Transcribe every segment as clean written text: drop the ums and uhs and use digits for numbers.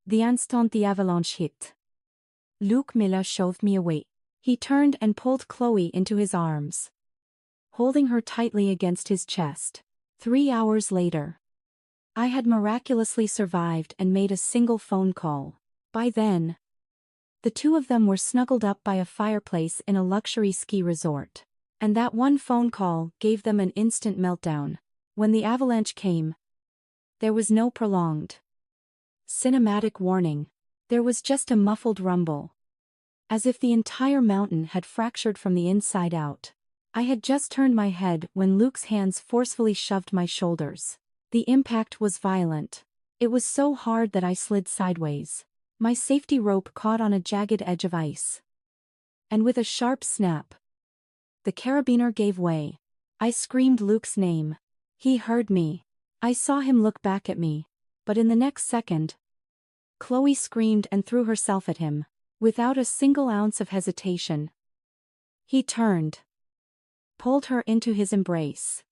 The instant the avalanche hit, Luc Miller shoved me away. He turned and pulled Chloe into his arms, holding her tightly against his chest. 3 hours later, I had miraculously survived and made a single phone call. By then, the two of them were snuggled up by a fireplace in a luxury ski resort. And that one phone call gave them an instant meltdown. When the avalanche came, there was no prolonged cinematic warning. There was just a muffled rumble, as if the entire mountain had fractured from the inside out. I had just turned my head when Luc's hands forcefully shoved my shoulders. The impact was violent. It was so hard that I slid sideways. My safety rope caught on a jagged edge of ice. And with a sharp snap, the carabiner gave way. I screamed Luc's name. He heard me. I saw him look back at me. But in the next second, Chloe screamed and threw herself at him. Without a single ounce of hesitation, he turned, pulled her into his embrace,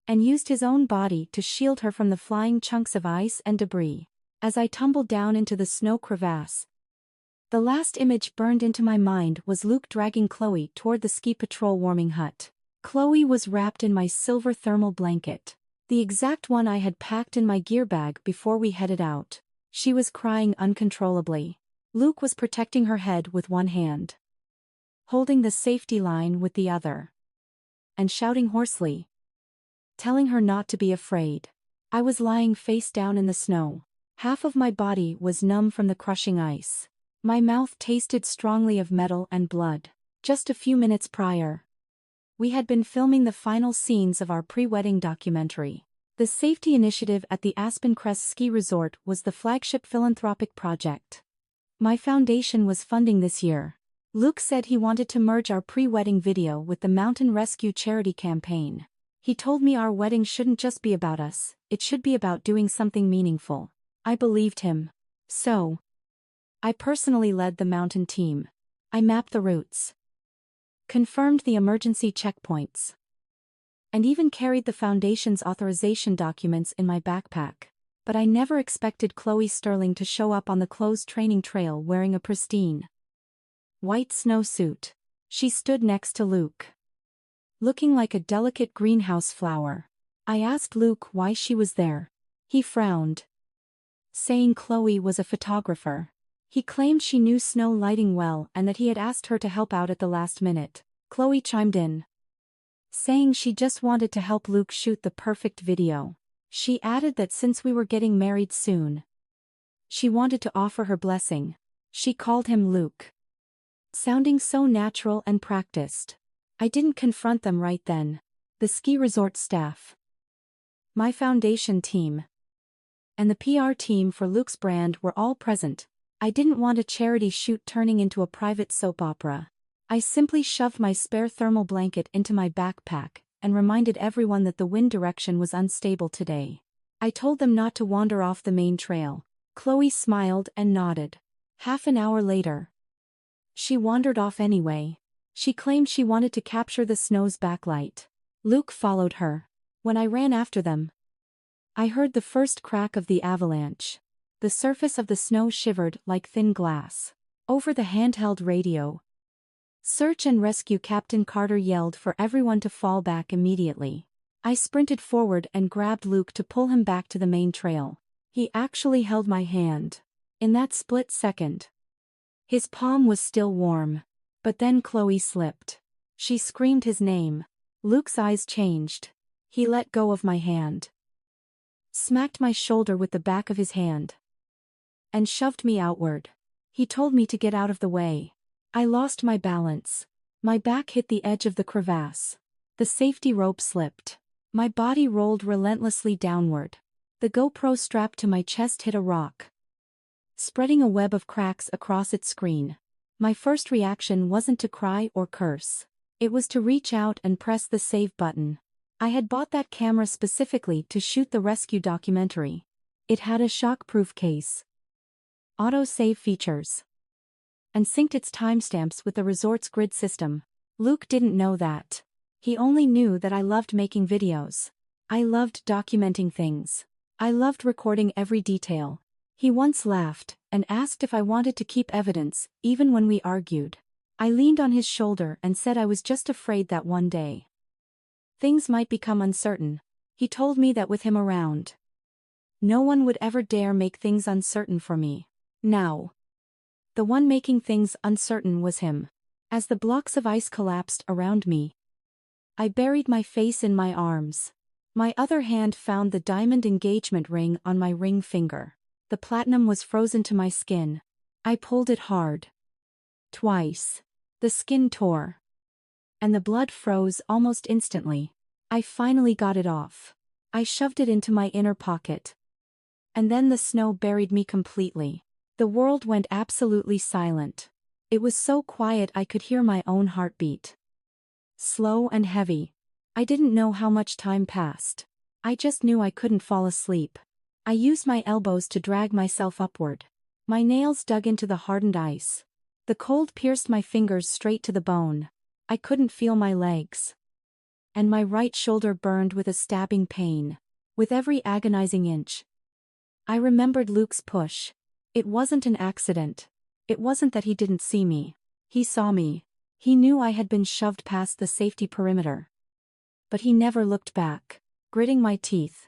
and used his own body to shield her from the flying chunks of ice and debris. As I tumbled down into the snow crevasse, the last image burned into my mind was Luc dragging Chloe toward the ski patrol warming hut. Chloe was wrapped in my silver thermal blanket, the exact one I had packed in my gear bag before we headed out. She was crying uncontrollably. Luc was protecting her head with one hand, holding the safety line with the other, and shouting hoarsely, telling her not to be afraid. I was lying face down in the snow. Half of my body was numb from the crushing ice. My mouth tasted strongly of metal and blood. Just a few minutes prior, we had been filming the final scenes of our pre-wedding documentary. The safety initiative at the Aspen Crest Ski Resort was the flagship philanthropic project my foundation was funding this year. Luc said he wanted to merge our pre-wedding video with the mountain rescue charity campaign. He told me our wedding shouldn't just be about us, it should be about doing something meaningful. I believed him. So, I personally led the mountain team. I mapped the routes, confirmed the emergency checkpoints, and even carried the foundation's authorization documents in my backpack. But I never expected Chloe Sterling to show up on the closed training trail wearing a pristine white snowsuit. She stood next to Luc, looking like a delicate greenhouse flower. I asked Luc why she was there. He frowned, saying Chloe was a photographer. He claimed she knew snow lighting well and that he had asked her to help out at the last minute. Chloe chimed in, saying she just wanted to help Luc shoot the perfect video. She added that since we were getting married soon, she wanted to offer her blessing. She called him Luc, sounding so natural and practiced. I didn't confront them right then. The ski resort staff, my foundation team, and the PR team for Luc's brand were all present. I didn't want a charity shoot turning into a private soap opera. I simply shoved my spare thermal blanket into my backpack and reminded everyone that the wind direction was unstable today. I told them not to wander off the main trail. Chloe smiled and nodded. Half an hour later, she wandered off anyway. She claimed she wanted to capture the snow's backlight. Luc followed her. When I ran after them, I heard the first crack of the avalanche. The surface of the snow shivered like thin glass. Over the handheld radio, Search and Rescue Captain Carter yelled for everyone to fall back immediately. I sprinted forward and grabbed Luc to pull him back to the main trail. He actually held my hand. In that split second, his palm was still warm. But then Chloe slipped. She screamed his name. Luc's eyes changed. He let go of my hand, smacked my shoulder with the back of his hand, and shoved me outward. He told me to get out of the way. I lost my balance. My back hit the edge of the crevasse. The safety rope slipped. My body rolled relentlessly downward. The GoPro strapped to my chest hit a rock, spreading a web of cracks across its screen. My first reaction wasn't to cry or curse. It was to reach out and press the save button. I had bought that camera specifically to shoot the rescue documentary. It had a shock-proof case, auto-save features, and synced its timestamps with the resort's grid system. Luc didn't know that. He only knew that I loved making videos. I loved documenting things. I loved recording every detail. He once laughed and asked if I wanted to keep evidence, even when we argued. I leaned on his shoulder and said I was just afraid that one day things might become uncertain. He told me that with him around, no one would ever dare make things uncertain for me. Now, the one making things uncertain was him. As the blocks of ice collapsed around me, I buried my face in my arms. My other hand found the diamond engagement ring on my ring finger. The platinum was frozen to my skin. I pulled it hard. Twice. The skin tore. And the blood froze almost instantly. I finally got it off. I shoved it into my inner pocket. And then the snow buried me completely. The world went absolutely silent. It was so quiet I could hear my own heartbeat. Slow and heavy. I didn't know how much time passed. I just knew I couldn't fall asleep. I used my elbows to drag myself upward. My nails dug into the hardened ice. The cold pierced my fingers straight to the bone. I couldn't feel my legs. And my right shoulder burned with a stabbing pain. With every agonizing inch, I remembered Luke's push. It wasn't an accident. It wasn't that he didn't see me. He saw me. He knew I had been shoved past the safety perimeter. But he never looked back. Gritting my teeth,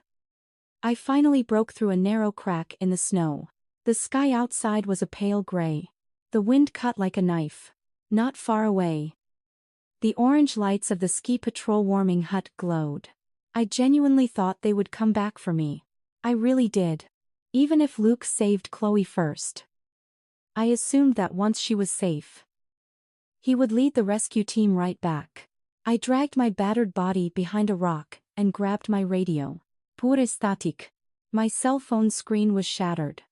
I finally broke through a narrow crack in the snow. The sky outside was a pale gray. The wind cut like a knife. Not far away, the orange lights of the ski patrol warming hut glowed. I genuinely thought they would come back for me. I really did. Even if Luke saved Chloe first. I assumed that once she was safe, he would lead the rescue team right back. I dragged my battered body behind a rock and grabbed my radio. Pure static. My cell phone screen was shattered.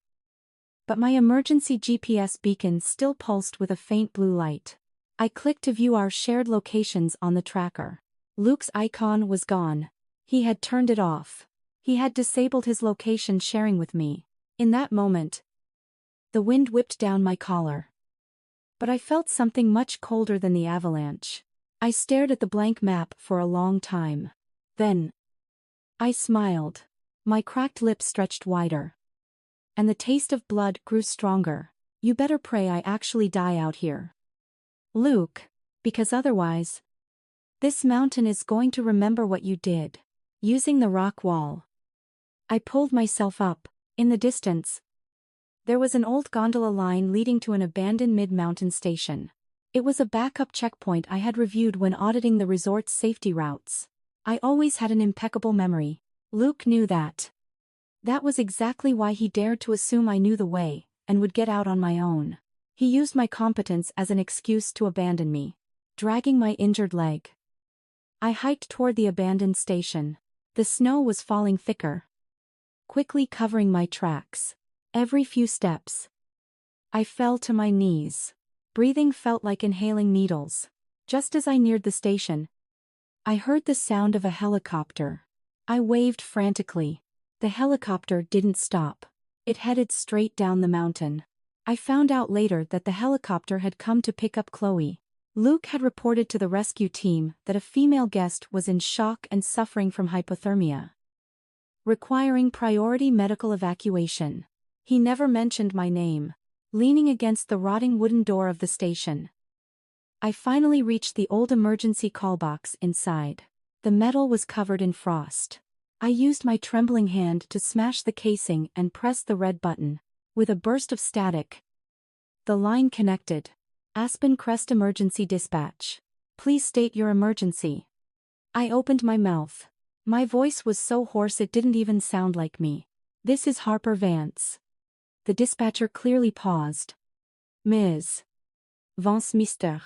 But my emergency GPS beacon still pulsed with a faint blue light. I clicked to view our shared locations on the tracker. Luke's icon was gone. He had turned it off. He had disabled his location sharing with me. In that moment, the wind whipped down my collar. But I felt something much colder than the avalanche. I stared at the blank map for a long time. Then, I smiled. My cracked lips stretched wider. And the taste of blood grew stronger. You better pray I actually die out here, Luke, because otherwise, this mountain is going to remember what you did. Using the rock wall, I pulled myself up. In the distance, there was an old gondola line leading to an abandoned mid-mountain station. It was a backup checkpoint I had reviewed when auditing the resort's safety routes. I always had an impeccable memory. Luke knew that. That was exactly why he dared to assume I knew the way, and would get out on my own. He used my competence as an excuse to abandon me. Dragging my injured leg, I hiked toward the abandoned station. The snow was falling thicker, quickly covering my tracks. Every few steps, I fell to my knees. Breathing felt like inhaling needles. Just as I neared the station, I heard the sound of a helicopter. I waved frantically. The helicopter didn't stop. It headed straight down the mountain. I found out later that the helicopter had come to pick up Chloe. Luke had reported to the rescue team that a female guest was in shock and suffering from hypothermia, requiring priority medical evacuation. He never mentioned my name. Leaning against the rotting wooden door of the station, I finally reached the old emergency call box inside. The metal was covered in frost. I used my trembling hand to smash the casing and press the red button. With a burst of static, the line connected. Aspen Crest Emergency Dispatch. Please state your emergency. I opened my mouth. My voice was so hoarse it didn't even sound like me. This is Harper Vance. The dispatcher clearly paused. Ms. Vance Mister.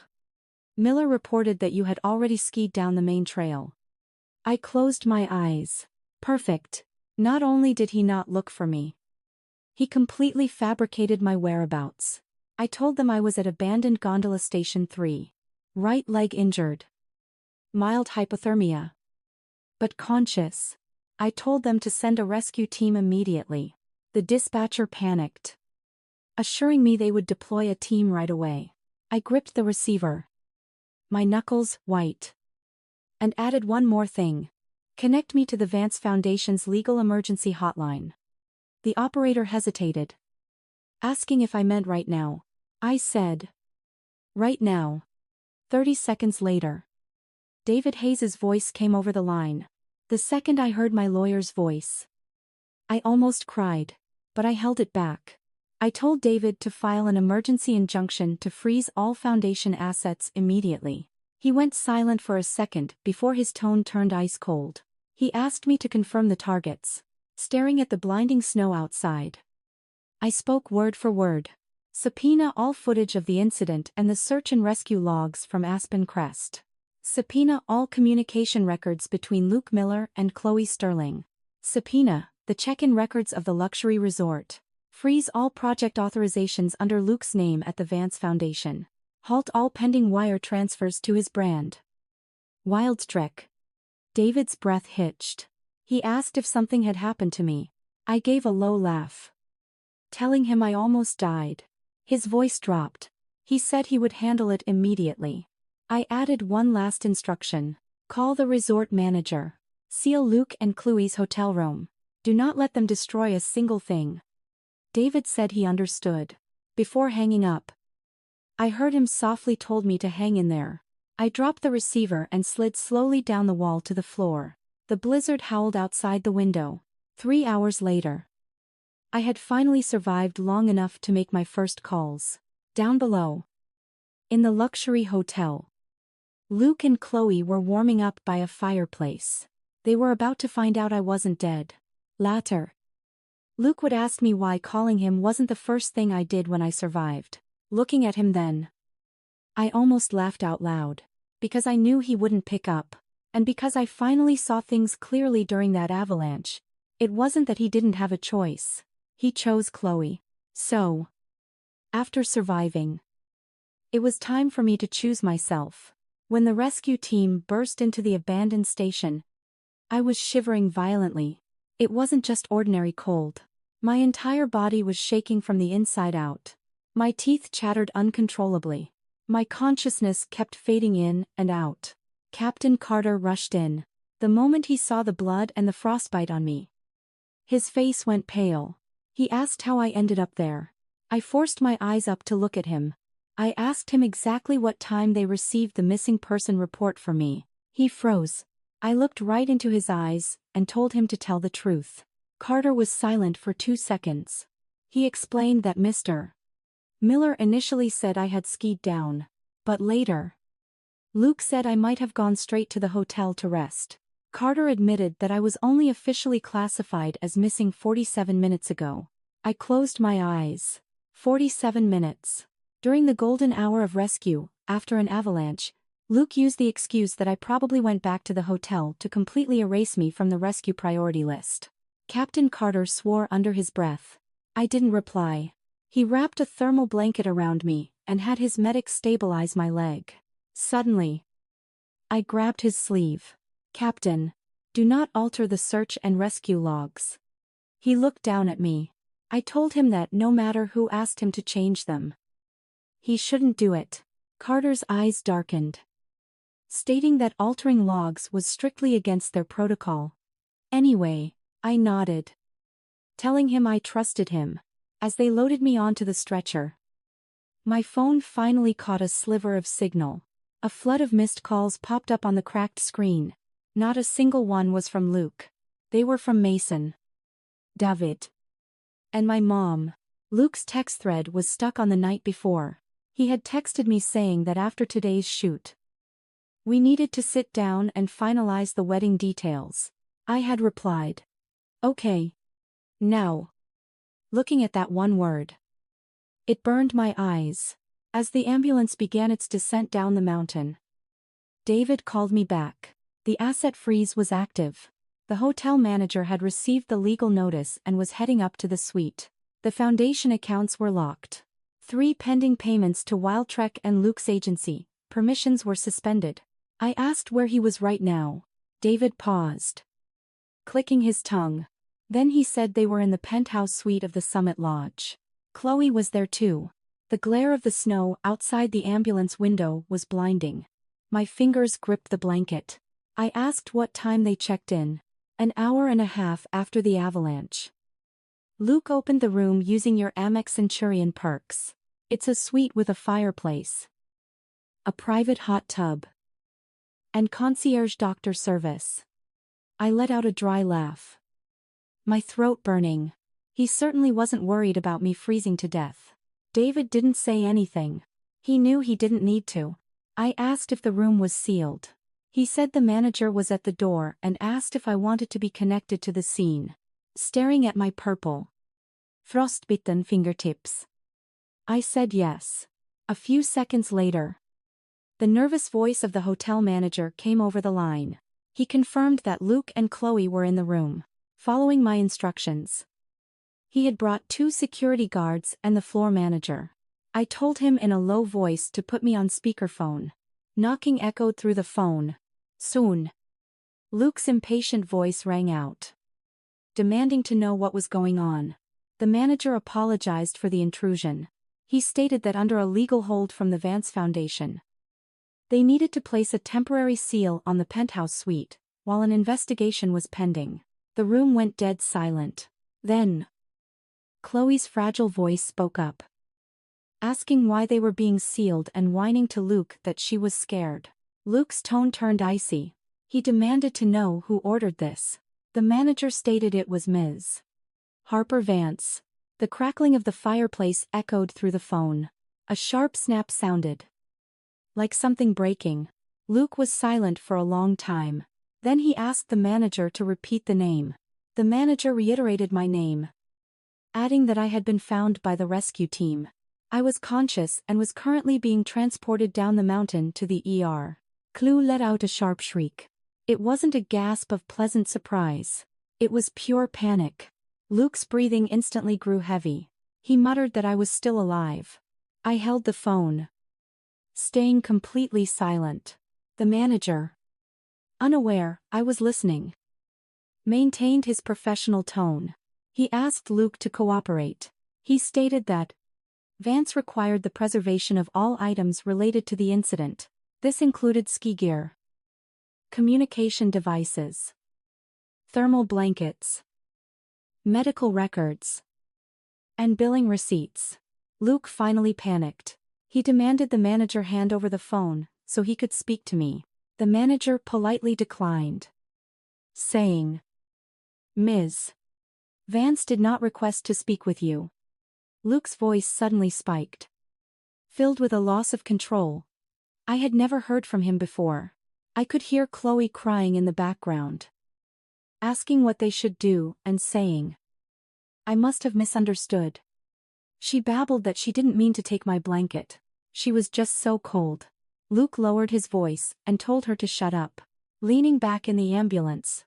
Miller reported that you had already skied down the main trail. I closed my eyes. Perfect. Not only did he not look for me, he completely fabricated my whereabouts. I told them I was at abandoned gondola station 3. Right leg injured. Mild hypothermia. But conscious. I told them to send a rescue team immediately. The dispatcher panicked, assuring me they would deploy a team right away. I gripped the receiver, my knuckles white, and added one more thing. Connect me to the Vance Foundation's legal emergency hotline. The operator hesitated. asking if I meant right now. I said, right now. 30 seconds later, David Hayes's voice came over the line. The second I heard my lawyer's voice, I almost cried, but I held it back. I told David to file an emergency injunction to freeze all Foundation assets immediately. He went silent for a second before his tone turned ice cold. He asked me to confirm the targets, staring at the blinding snow outside. I spoke word for word. Subpoena all footage of the incident and the search and rescue logs from Aspen Crest. Subpoena all communication records between Luke Miller and Chloe Sterling. Subpoena the check-in records of the luxury resort. Freeze all project authorizations under Luke's name at the Vance Foundation. Halt all pending wire transfers to his brand. Wildstreak. David's breath hitched. He asked if something had happened to me. I gave a low laugh, telling him I almost died. His voice dropped. He said he would handle it immediately. I added one last instruction. Call the resort manager. Seal Luke and Chloe's hotel room. Do not let them destroy a single thing. David said he understood. Before hanging up, I heard him softly told me to hang in there. I dropped the receiver and slid slowly down the wall to the floor. The blizzard howled outside the window. 3 hours later, I had finally survived long enough to make my first calls. Down below, in the luxury hotel, Luke and Chloe were warming up by a fireplace. They were about to find out I wasn't dead. Later, Luke would ask me why calling him wasn't the first thing I did when I survived. Looking at him then, I almost laughed out loud, because I knew he wouldn't pick up, and because I finally saw things clearly during that avalanche. It wasn't that he didn't have a choice. He chose Chloe. So, after surviving, it was time for me to choose myself. When the rescue team burst into the abandoned station, I was shivering violently. It wasn't just ordinary cold. My entire body was shaking from the inside out. My teeth chattered uncontrollably. My consciousness kept fading in and out. Captain Carter rushed in. The moment he saw the blood and the frostbite on me, his face went pale. He asked how I ended up there. I forced my eyes up to look at him. I asked him exactly what time they received the missing person report for me. He froze. I looked right into his eyes and told him to tell the truth. Carter was silent for 2 seconds. He explained that Mr. Miller initially said I had skied down, but later, Luke said I might have gone straight to the hotel to rest. Carter admitted that I was only officially classified as missing 47 minutes ago. I closed my eyes. 47 minutes. During the golden hour of rescue, after an avalanche, Luke used the excuse that I probably went back to the hotel to completely erase me from the rescue priority list. Captain Carter swore under his breath. I didn't reply. He wrapped a thermal blanket around me and had his medic stabilize my leg. Suddenly, I grabbed his sleeve. Captain, do not alter the search and rescue logs. He looked down at me. I told him that no matter who asked him to change them, he shouldn't do it. Carter's eyes darkened, stating that altering logs was strictly against their protocol. Anyway, I nodded, telling him I trusted him. As they loaded me onto the stretcher, my phone finally caught a sliver of signal. A flood of missed calls popped up on the cracked screen. Not a single one was from Luke. They were from Mason, David, and my mom. Luke's text thread was stuck on the night before. He had texted me saying that after today's shoot, we needed to sit down and finalize the wedding details. I had replied, okay. Now, looking at that one word, it burned my eyes. As the ambulance began its descent down the mountain, David called me back. The asset freeze was active. The hotel manager had received the legal notice and was heading up to the suite. The foundation accounts were locked. 3 pending payments to Wildtrek and Luke's agency. Permissions were suspended. I asked where he was right now. David paused, clicking his tongue. Then he said they were in the penthouse suite of the Summit Lodge. Chloe was there too. The glare of the snow outside the ambulance window was blinding. My fingers gripped the blanket. I asked what time they checked in. An hour and a half after the avalanche. Luke opened the room using your Amex Centurion perks. It's a suite with a fireplace, a private hot tub, and concierge doctor service. I let out a dry laugh, my throat burning. He certainly wasn't worried about me freezing to death. David didn't say anything. He knew he didn't need to. I asked if the room was sealed. He said the manager was at the door and asked if I wanted to be connected to the scene. Staring at my purple, frostbitten fingertips, I said yes. A few seconds later, the nervous voice of the hotel manager came over the line. He confirmed that Luke and Chloe were in the room, following my instructions. He had brought 2 security guards and the floor manager. I told him in a low voice to put me on speakerphone. Knocking echoed through the phone. Soon, Luke's impatient voice rang out, demanding to know what was going on. The manager apologized for the intrusion. He stated that under a legal hold from the Vance Foundation, they needed to place a temporary seal on the penthouse suite, while an investigation was pending. The room went dead silent. Then, Chloe's fragile voice spoke up, asking why they were being sealed and whining to Luke that she was scared. Luke's tone turned icy. He demanded to know who ordered this. The manager stated it was Ms. Harper Vance. The crackling of the fireplace echoed through the phone. A sharp snap sounded, like something breaking. Luke was silent for a long time. Then he asked the manager to repeat the name. The manager reiterated my name, adding that I had been found by the rescue team. I was conscious and was currently being transported down the mountain to the ER. Chloe let out a sharp shriek. It wasn't a gasp of pleasant surprise. It was pure panic. Luke's breathing instantly grew heavy. He muttered that I was still alive. I held the phone, staying completely silent. The manager, unaware I was listening, maintained his professional tone. He asked Luke to cooperate. He stated that Vance required the preservation of all items related to the incident. This included ski gear, communication devices, thermal blankets, medical records, and billing receipts. Luke finally panicked. He demanded the manager hand over the phone so he could speak to me. The manager politely declined, saying, "Ms. Vance did not request to speak with you." Luke's voice suddenly spiked, filled with a loss of control. I had never heard from him before. I could hear Chloe crying in the background, asking what they should do and saying, "I must have misunderstood." She babbled that she didn't mean to take my blanket. She was just so cold. Luke lowered his voice and told her to shut up. Leaning back in the ambulance,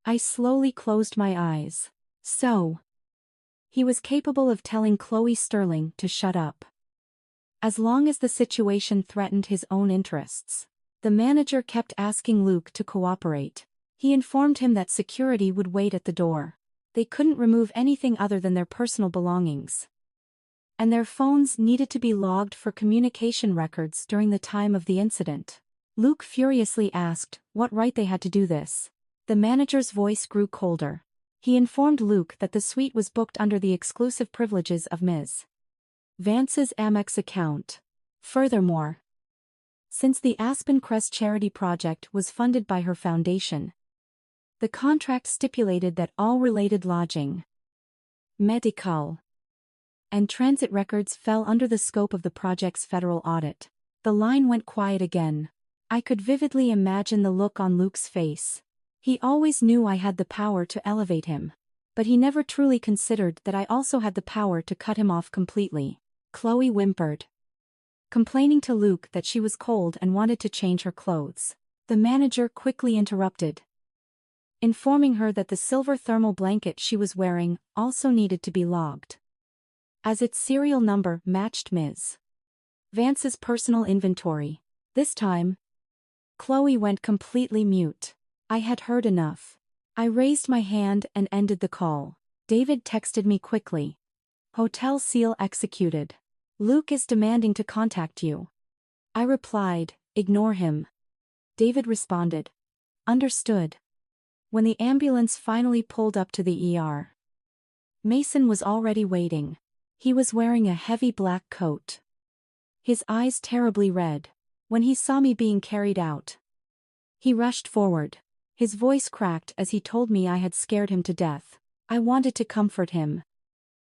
I slowly closed my eyes. So, he was capable of telling Chloe Sterling to shut up, as long as the situation threatened his own interests. The manager kept asking Luke to cooperate. He informed him that security would wait at the door. They couldn't remove anything other than their personal belongings, and their phones needed to be logged for communication records during the time of the incident. Luke furiously asked what right they had to do this. The manager's voice grew colder. He informed Luke that the suite was booked under the exclusive privileges of Ms. Vance's Amex account. Furthermore, since the Aspen Crest Charity Project was funded by her foundation, the contract stipulated that all related lodging, medical, and transit records fell under the scope of the project's federal audit. The line went quiet again. I could vividly imagine the look on Luke's face. He always knew I had the power to elevate him, but he never truly considered that I also had the power to cut him off completely. Chloe whimpered, complaining to Luke that she was cold and wanted to change her clothes. The manager quickly interrupted, informing her that the silver thermal blanket she was wearing also needed to be logged, as its serial number matched Ms. Vance's personal inventory. This time, Chloe went completely mute. I had heard enough. I raised my hand and ended the call. David texted me quickly. "Hotel seal executed. Luke is demanding to contact you." I replied, "Ignore him." David responded, "Understood." When the ambulance finally pulled up to the ER, Mason was already waiting. He was wearing a heavy black coat. His eyes terribly red. When he saw me being carried out, he rushed forward. His voice cracked as he told me I had scared him to death. I wanted to comfort him,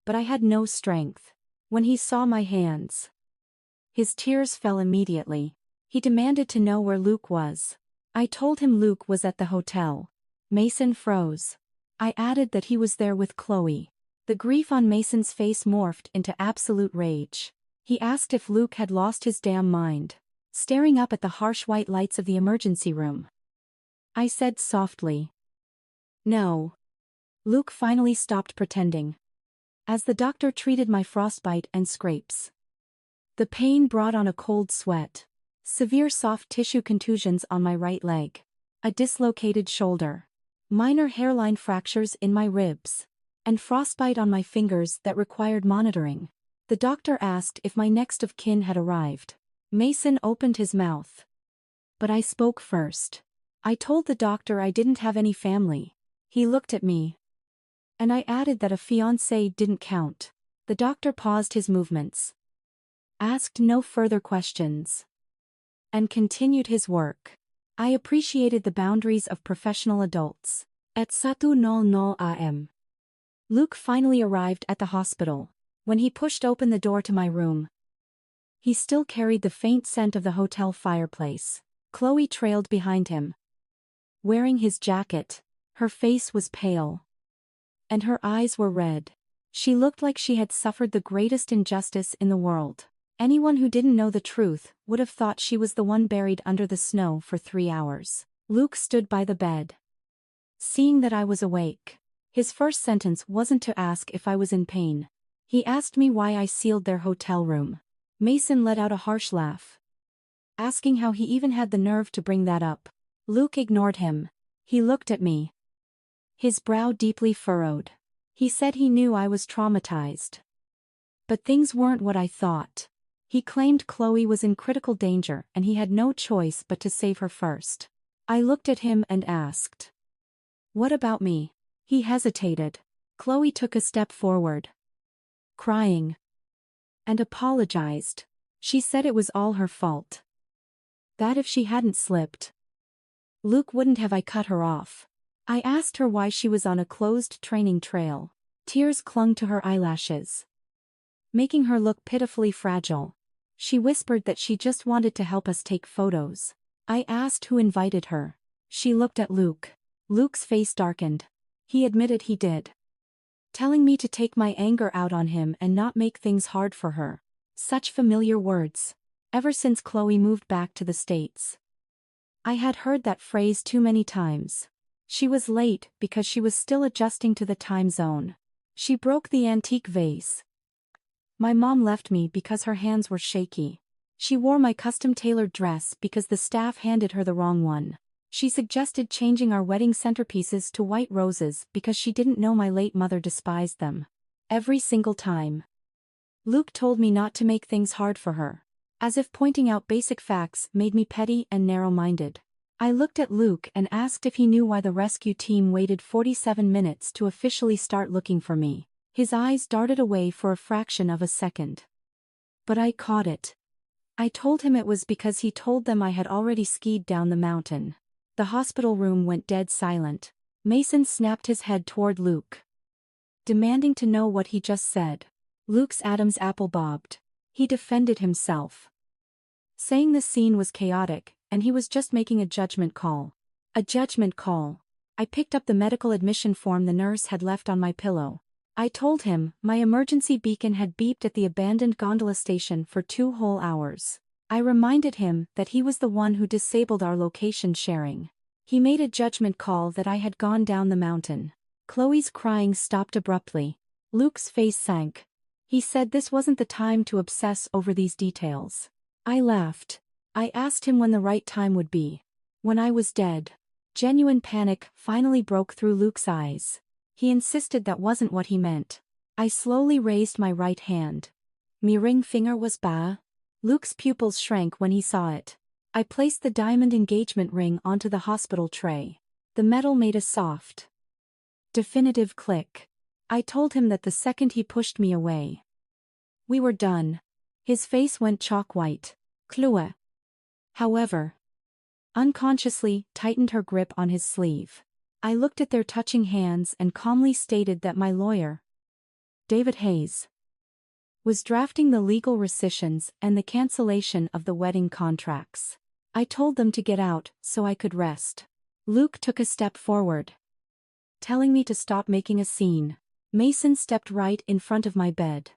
but I had no strength. When he saw my hands, his tears fell immediately. He demanded to know where Luke was. I told him Luke was at the hotel. Mason froze. I added that he was there with Chloe. The grief on Mason's face morphed into absolute rage. He asked if Luke had lost his damn mind, staring up at the harsh white lights of the emergency room. I said softly, "No." Luke finally stopped pretending, as the doctor treated my frostbite and scrapes. The pain brought on a cold sweat, severe soft tissue contusions on my right leg, a dislocated shoulder, minor hairline fractures in my ribs, and frostbite on my fingers that required monitoring. The doctor asked if my next of kin had arrived. Mason opened his mouth, but I spoke first. I told the doctor I didn't have any family. He looked at me, and I added that a fiancé didn't count. The doctor paused his movements, asked no further questions, and continued his work. I appreciated the boundaries of professional adults. At 1:00 am, Luke finally arrived at the hospital. When he pushed open the door to my room, he still carried the faint scent of the hotel fireplace. Chloe trailed behind him, wearing his jacket. Her face was pale, and her eyes were red. She looked like she had suffered the greatest injustice in the world. Anyone who didn't know the truth would have thought she was the one buried under the snow for 3 hours. Luke stood by the bed, seeing that I was awake. His first sentence wasn't to ask if I was in pain. He asked me why I sealed their hotel room. Mason let out a harsh laugh, asking how he even had the nerve to bring that up. Luke ignored him. He looked at me, his brow deeply furrowed. He said he knew I was traumatized, but things weren't what I thought. He claimed Chloe was in critical danger and he had no choice but to save her first. I looked at him and asked, "What about me?" He hesitated. Chloe took a step forward, crying, and apologized. She said it was all her fault, that if she hadn't slipped, Luke wouldn't have cut her off. I asked her why she was on a closed training trail. Tears clung to her eyelashes, making her look pitifully fragile. She whispered that she just wanted to help us take photos. I asked who invited her. She looked at Luke. Luke's face darkened. He admitted he did, telling me to take my anger out on him and not make things hard for her. Such familiar words. Ever since Chloe moved back to the States, I had heard that phrase too many times. She was late because she was still adjusting to the time zone. She broke the antique vase. My mom left me because her hands were shaky. She wore my custom-tailored dress because the staff handed her the wrong one. She suggested changing our wedding centerpieces to white roses because she didn't know my late mother despised them. Every single time, Luke told me not to make things hard for her, as if pointing out basic facts made me petty and narrow-minded. I looked at Luke and asked if he knew why the rescue team waited 47 minutes to officially start looking for me. His eyes darted away for a fraction of a second, but I caught it. I told him it was because he told them I had already skied down the mountain. The hospital room went dead silent. Mason snapped his head toward Luke, demanding to know what he just said. Luke's Adam's apple bobbed. He defended himself, saying the scene was chaotic, and he was just making a judgment call. A judgment call. I picked up the medical admission form the nurse had left on my pillow. I told him my emergency beacon had beeped at the abandoned gondola station for 2 whole hours. I reminded him that he was the one who disabled our location sharing. He made a judgment call that I had gone down the mountain. Chloe's crying stopped abruptly. Luke's face sank. He said this wasn't the time to obsess over these details. I laughed. I asked him when the right time would be. When I was dead. Genuine panic finally broke through Luke's eyes. He insisted that wasn't what he meant. I slowly raised my right hand. My ring finger was ba. Luke's pupils shrank when he saw it. I placed the diamond engagement ring onto the hospital tray. The metal made a soft, definitive click. I told him that the second he pushed me away. We were done. His face went chalk white. Chloe, however, unconsciously tightened her grip on his sleeve. I looked at their touching hands and calmly stated that my lawyer, David Hayes, was drafting the legal rescissions and the cancellation of the wedding contracts. I told them to get out so I could rest. Luke took a step forward, telling me to stop making a scene. Mason stepped right in front of my bed.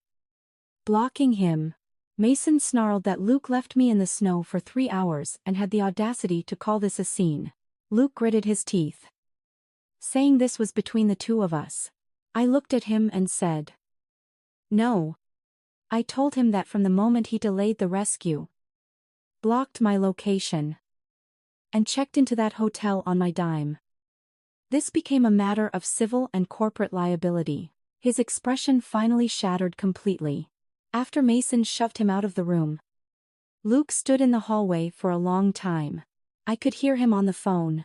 Blocking him, Mason snarled that Luke left me in the snow for 3 hours and had the audacity to call this a scene. Luke gritted his teeth, saying this was between the two of us. I looked at him and said, "No." I told him that from the moment he delayed the rescue, blocked my location, and checked into that hotel on my dime, this became a matter of civil and corporate liability. His expression finally shattered completely. After Mason shoved him out of the room, Luke stood in the hallway for a long time. I could hear him on the phone,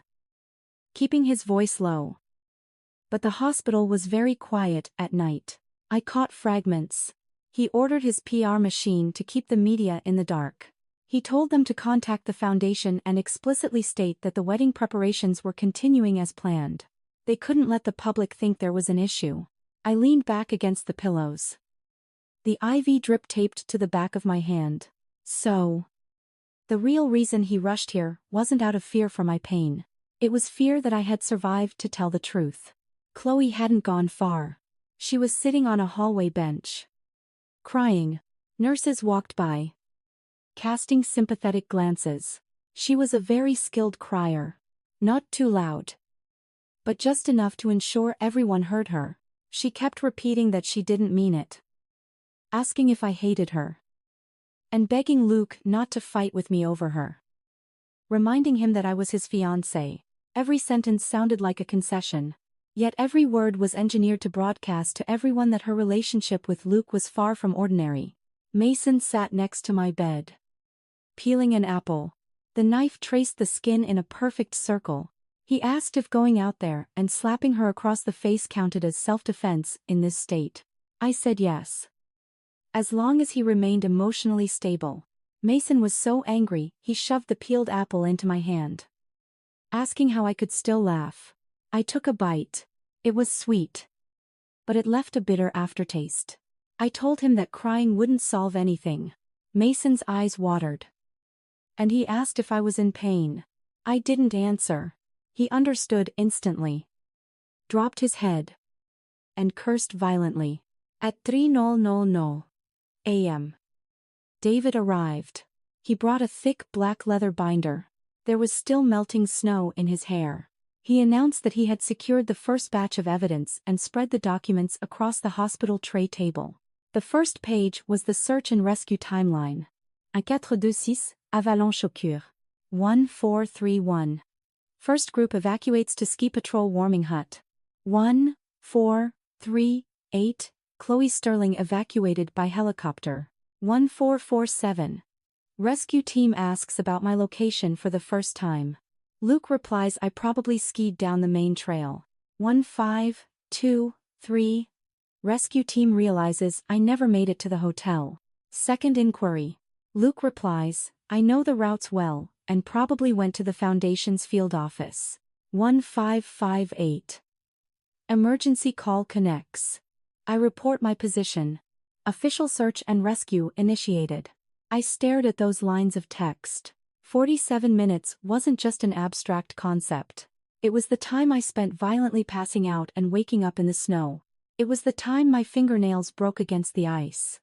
keeping his voice low. But the hospital was very quiet at night. I caught fragments. He ordered his PR machine to keep the media in the dark. He told them to contact the foundation and explicitly state that the wedding preparations were continuing as planned. They couldn't let the public think there was an issue. I leaned back against the pillows, the IV drip taped to the back of my hand. So, the real reason he rushed here wasn't out of fear for my pain. It was fear that I had survived to tell the truth. Chloe hadn't gone far. She was sitting on a hallway bench, crying. Nurses walked by, casting sympathetic glances. She was a very skilled crier. Not too loud, but just enough to ensure everyone heard her. She kept repeating that she didn't mean it, asking if I hated her, and begging Luke not to fight with me over her, reminding him that I was his fiancé. Every sentence sounded like a concession, yet every word was engineered to broadcast to everyone that her relationship with Luke was far from ordinary. Mason sat next to my bed, peeling an apple. The knife traced the skin in a perfect circle. He asked if going out there and slapping her across the face counted as self-defense in this state. I said yes, as long as he remained emotionally stable. Mason was so angry he shoved the peeled apple into my hand, asking how I could still laugh. I took a bite. It was sweet, but it left a bitter aftertaste. I told him that crying wouldn't solve anything. Mason's eyes watered, and he asked if I was in pain. I didn't answer. He understood instantly, dropped his head, and cursed violently. At 3:00 a.m., David arrived. He brought a thick black leather binder. There was still melting snow in his hair. He announced that he had secured the first batch of evidence and spread the documents across the hospital tray table. The first page was the search and rescue timeline. 1426, Avalanche occur. 1431. First group evacuates to ski patrol warming hut. 1438. Chloe Sterling evacuated by helicopter. 1447. Rescue team asks about my location for the first time. Luke replies I probably skied down the main trail. 1523. Rescue team realizes I never made it to the hotel. Second inquiry. Luke replies, I know the routes well, and probably went to the Foundation's field office. 1558. Emergency call connects. I report my position. Official search and rescue initiated. I stared at those lines of text. 47 minutes wasn't just an abstract concept. It was the time I spent violently passing out and waking up in the snow. It was the time my fingernails broke against the ice,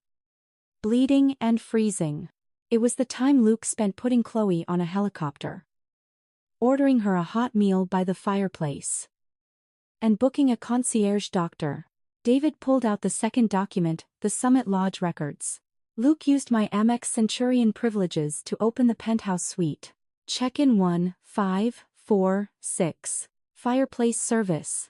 bleeding and freezing. It was the time Luke spent putting Chloe on a helicopter, ordering her a hot meal by the fireplace, and booking a concierge doctor. David pulled out the second document, the Summit Lodge records. Luke used my Amex Centurion privileges to open the penthouse suite. Check-in 1546. Fireplace service.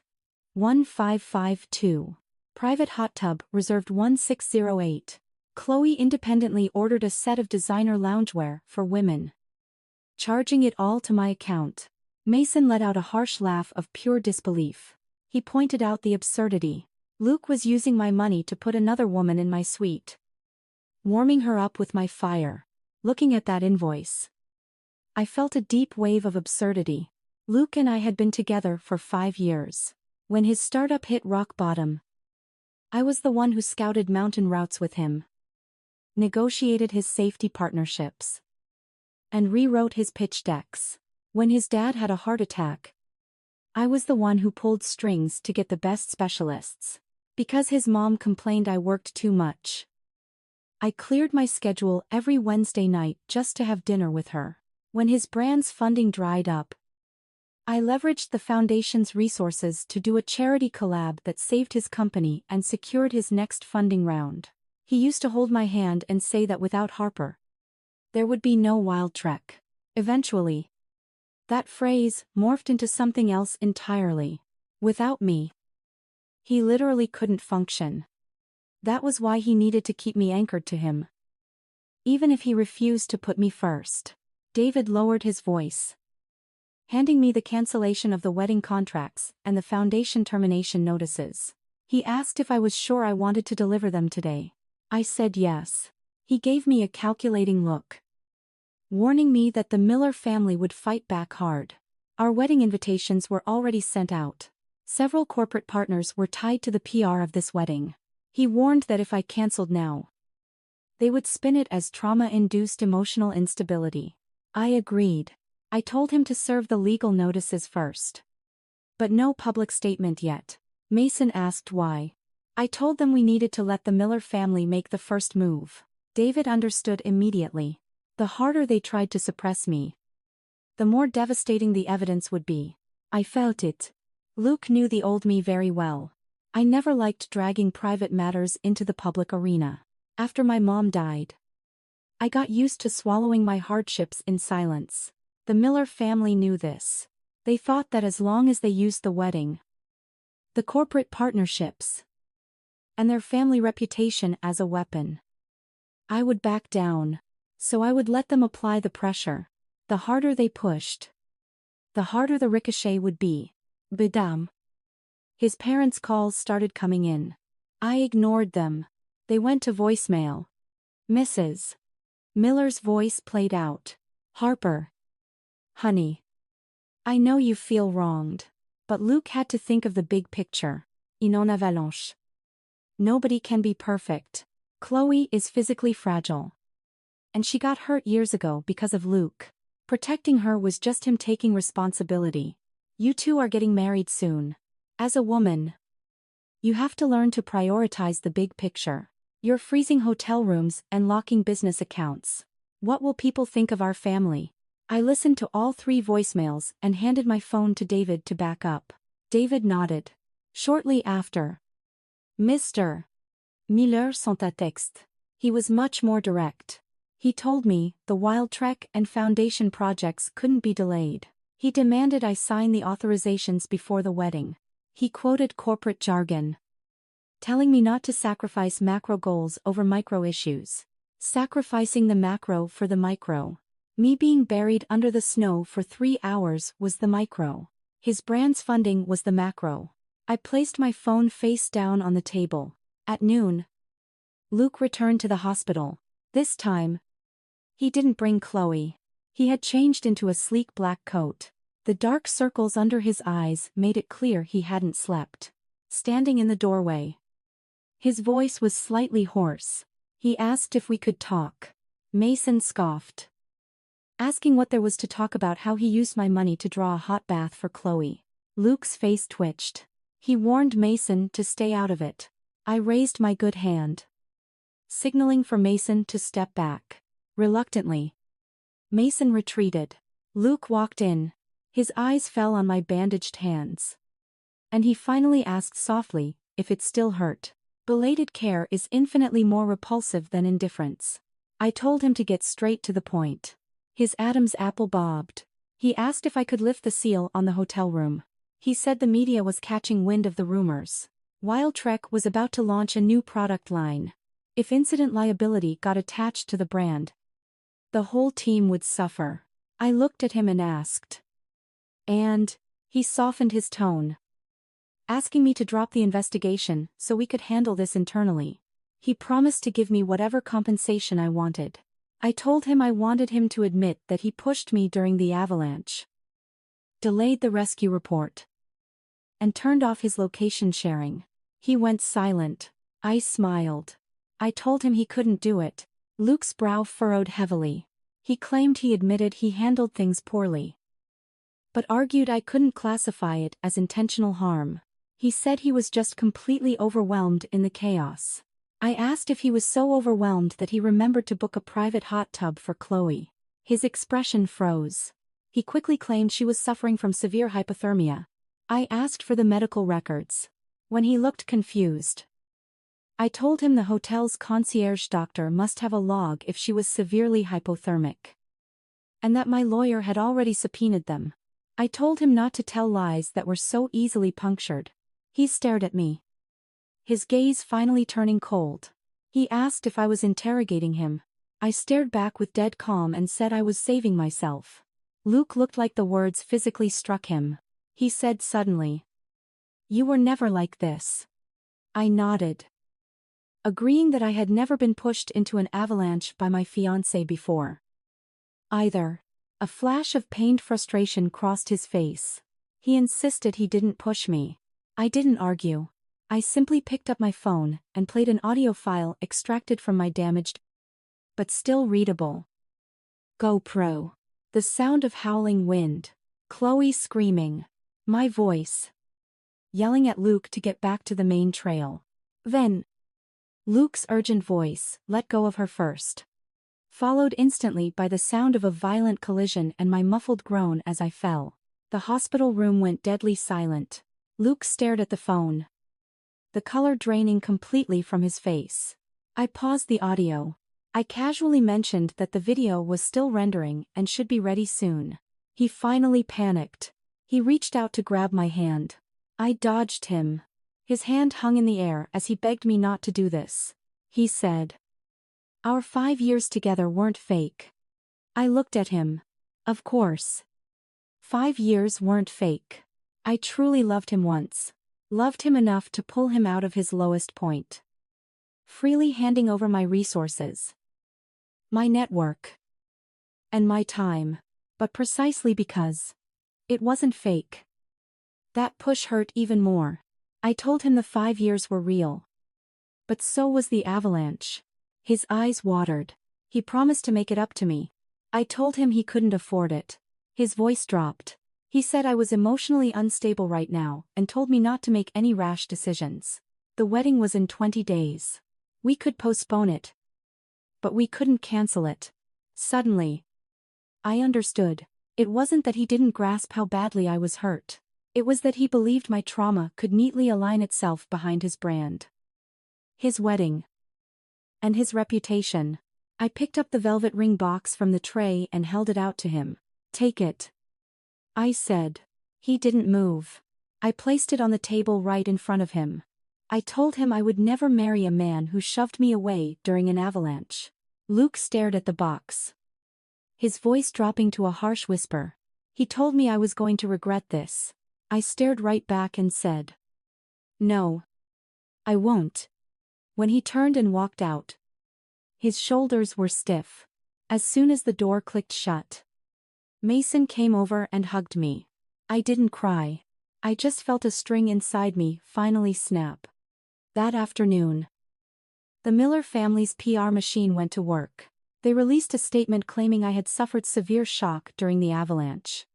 1552. Private hot tub reserved 1608. Chloe independently ordered a set of designer loungewear for women, charging it all to my account. Mason let out a harsh laugh of pure disbelief. He pointed out the absurdity. Luke was using my money to put another woman in my suite. Warming her up with my fire. Looking at that invoice, I felt a deep wave of absurdity. Luke and I had been together for 5 years. When his startup hit rock bottom, I was the one who scouted mountain routes with him, negotiated his safety partnerships, and rewrote his pitch decks. When his dad had a heart attack, I was the one who pulled strings to get the best specialists. Because his mom complained I worked too much, I cleared my schedule every Wednesday night just to have dinner with her. When his brand's funding dried up, I leveraged the foundation's resources to do a charity collab that saved his company and secured his next funding round. He used to hold my hand and say that without Harper, there would be no Wild Trek. Eventually, that phrase morphed into something else entirely. Without me, he literally couldn't function. That was why he needed to keep me anchored to him, even if he refused to put me first. David lowered his voice, handing me the cancellation of the wedding contracts and the foundation termination notices. He asked if I was sure I wanted to deliver them today. I said yes. He gave me a calculating look, warning me that the Miller family would fight back hard. Our wedding invitations were already sent out. Several corporate partners were tied to the PR of this wedding. He warned that if I cancelled now, they would spin it as trauma-induced emotional instability. I agreed. I told him to serve the legal notices first, but no public statement yet. Mason asked why. I told them we needed to let the Miller family make the first move. David understood immediately. The harder they tried to suppress me, the more devastating the evidence would be. I felt it. Luke knew the old me very well. I never liked dragging private matters into the public arena. After my mom died, I got used to swallowing my hardships in silence. The Miller family knew this. They thought that as long as they used the wedding, the corporate partnerships, and their family reputation as a weapon, I would back down. So I would let them apply the pressure. The harder they pushed, the harder the ricochet would be. Badam. His parents' calls started coming in. I ignored them. They went to voicemail. Mrs. Miller's voice played out. Harper. Honey. I know you feel wronged. But Luke had to think of the big picture. In an avalanche, nobody can be perfect. Chloe is physically fragile, and she got hurt years ago because of Luke. Protecting her was just him taking responsibility. You two are getting married soon. As a woman, you have to learn to prioritize the big picture. You're freezing hotel rooms and locking business accounts. What will people think of our family? I listened to all 3 voicemails and handed my phone to David to back up. David nodded. Shortly after, Mr. Miller sent a texte. He was much more direct. He told me the Wild Trek and Foundation projects couldn't be delayed. He demanded I sign the authorizations before the wedding. He quoted corporate jargon, telling me not to sacrifice macro goals over micro issues. Sacrificing the macro for the micro. Me being buried under the snow for 3 hours was the micro. His brand's funding was the macro. I placed my phone face down on the table. At noon, Luke returned to the hospital. This time, he didn't bring Chloe. He had changed into a sleek black coat. The dark circles under his eyes made it clear he hadn't slept. Standing in the doorway, his voice was slightly hoarse. He asked if we could talk. Mason scoffed, asking what there was to talk about. How he used my money to draw a hot bath for Chloe. Luke's face twitched. He warned Mason to stay out of it. I raised my good hand, signaling for Mason to step back. Reluctantly, Mason retreated. Luke walked in. His eyes fell on my bandaged hands, and he finally asked softly if it still hurt. Belated care is infinitely more repulsive than indifference. I told him to get straight to the point. His Adam's apple bobbed. He asked if I could lift the seal on the hotel room. He said the media was catching wind of the rumors. Wild Trek was about to launch a new product line. If incident liability got attached to the brand, the whole team would suffer. I looked at him and asked. And he softened his tone. asking me to drop the investigation so we could handle this internally. He promised to give me whatever compensation I wanted. I told him I wanted him to admit that he pushed me during the avalanche, delayed the rescue report, and turned off his location sharing. He went silent. I smiled. I told him he couldn't do it. Luke's brow furrowed heavily. He claimed he admitted he handled things poorly, but argued I couldn't classify it as intentional harm. He said he was just completely overwhelmed in the chaos. I asked if he was so overwhelmed that he remembered to book a private hot tub for Chloe. His expression froze. He quickly claimed she was suffering from severe hypothermia. I asked for the medical records. When he looked confused, I told him the hotel's concierge doctor must have a log if she was severely hypothermic, and that my lawyer had already subpoenaed them. I told him not to tell lies that were so easily punctured. He stared at me, his gaze finally turning cold. He asked if I was interrogating him. I stared back with dead calm and said I was saving myself. Luke looked like the words physically struck him. He said suddenly, "You were never like this." I nodded, agreeing that I had never been pushed into an avalanche by my fiancé before, either. A flash of pained frustration crossed his face. He insisted he didn't push me. I didn't argue. I simply picked up my phone and played an audio file extracted from my damaged, but still readable, GoPro. The sound of howling wind, Chloe screaming, my voice yelling at Luke to get back to the main trail. Then, Luke's urgent voice, "Let go of her first," followed instantly by the sound of a violent collision and my muffled groan as I fell. The hospital room went deadly silent. Luke stared at the phone, the color draining completely from his face. I paused the audio. I casually mentioned that the video was still rendering and should be ready soon. He finally panicked. He reached out to grab my hand. I dodged him. His hand hung in the air as he begged me not to do this. He said, "Our 5 years together weren't fake." I looked at him. Of course. 5 years weren't fake. I truly loved him once. Loved him enough to pull him out of his lowest point, freely handing over my resources, my network, and my time. But precisely because it wasn't fake, that push hurt even more. I told him the 5 years were real, but so was the avalanche. His eyes watered. He promised to make it up to me. I told him he couldn't afford it. His voice dropped. He said I was emotionally unstable right now and told me not to make any rash decisions. The wedding was in 20 days. We could postpone it, but we couldn't cancel it. Suddenly, I understood. It wasn't that he didn't grasp how badly I was hurt. It was that he believed my trauma could neatly align itself behind his brand, his wedding, and his reputation. I picked up the velvet ring box from the tray and held it out to him. "Take it," I said. He didn't move. I placed it on the table right in front of him. I told him I would never marry a man who shoved me away during an avalanche. Luke stared at the box, his voice dropping to a harsh whisper. He told me I was going to regret this. I stared right back and said, "No, I won't." When he turned and walked out, his shoulders were stiff. As soon as the door clicked shut, Mason came over and hugged me. I didn't cry. I just felt a string inside me finally snap. That afternoon, the Miller family's PR machine went to work. They released a statement claiming I had suffered severe shock during the avalanche,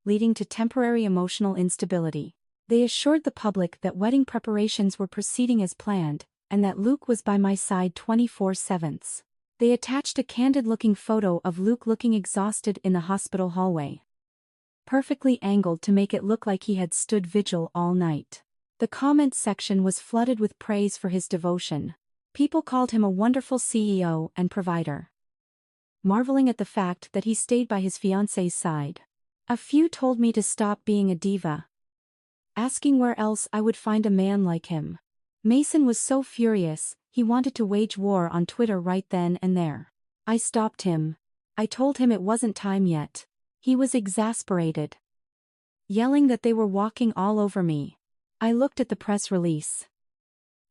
leading to temporary emotional instability. They assured the public that wedding preparations were proceeding as planned, and that Luke was by my side 24/7. They attached a candid-looking photo of Luke looking exhausted in the hospital hallway, perfectly angled to make it look like he had stood vigil all night. The comment section was flooded with praise for his devotion. People called him a wonderful CEO and provider, marveling at the fact that he stayed by his fiancée's side. A few told me to stop being a diva, asking where else I would find a man like him. Mason was so furious, he wanted to wage war on Twitter right then and there. I stopped him. I told him it wasn't time yet. He was exasperated, yelling that they were walking all over me. I looked at the press release.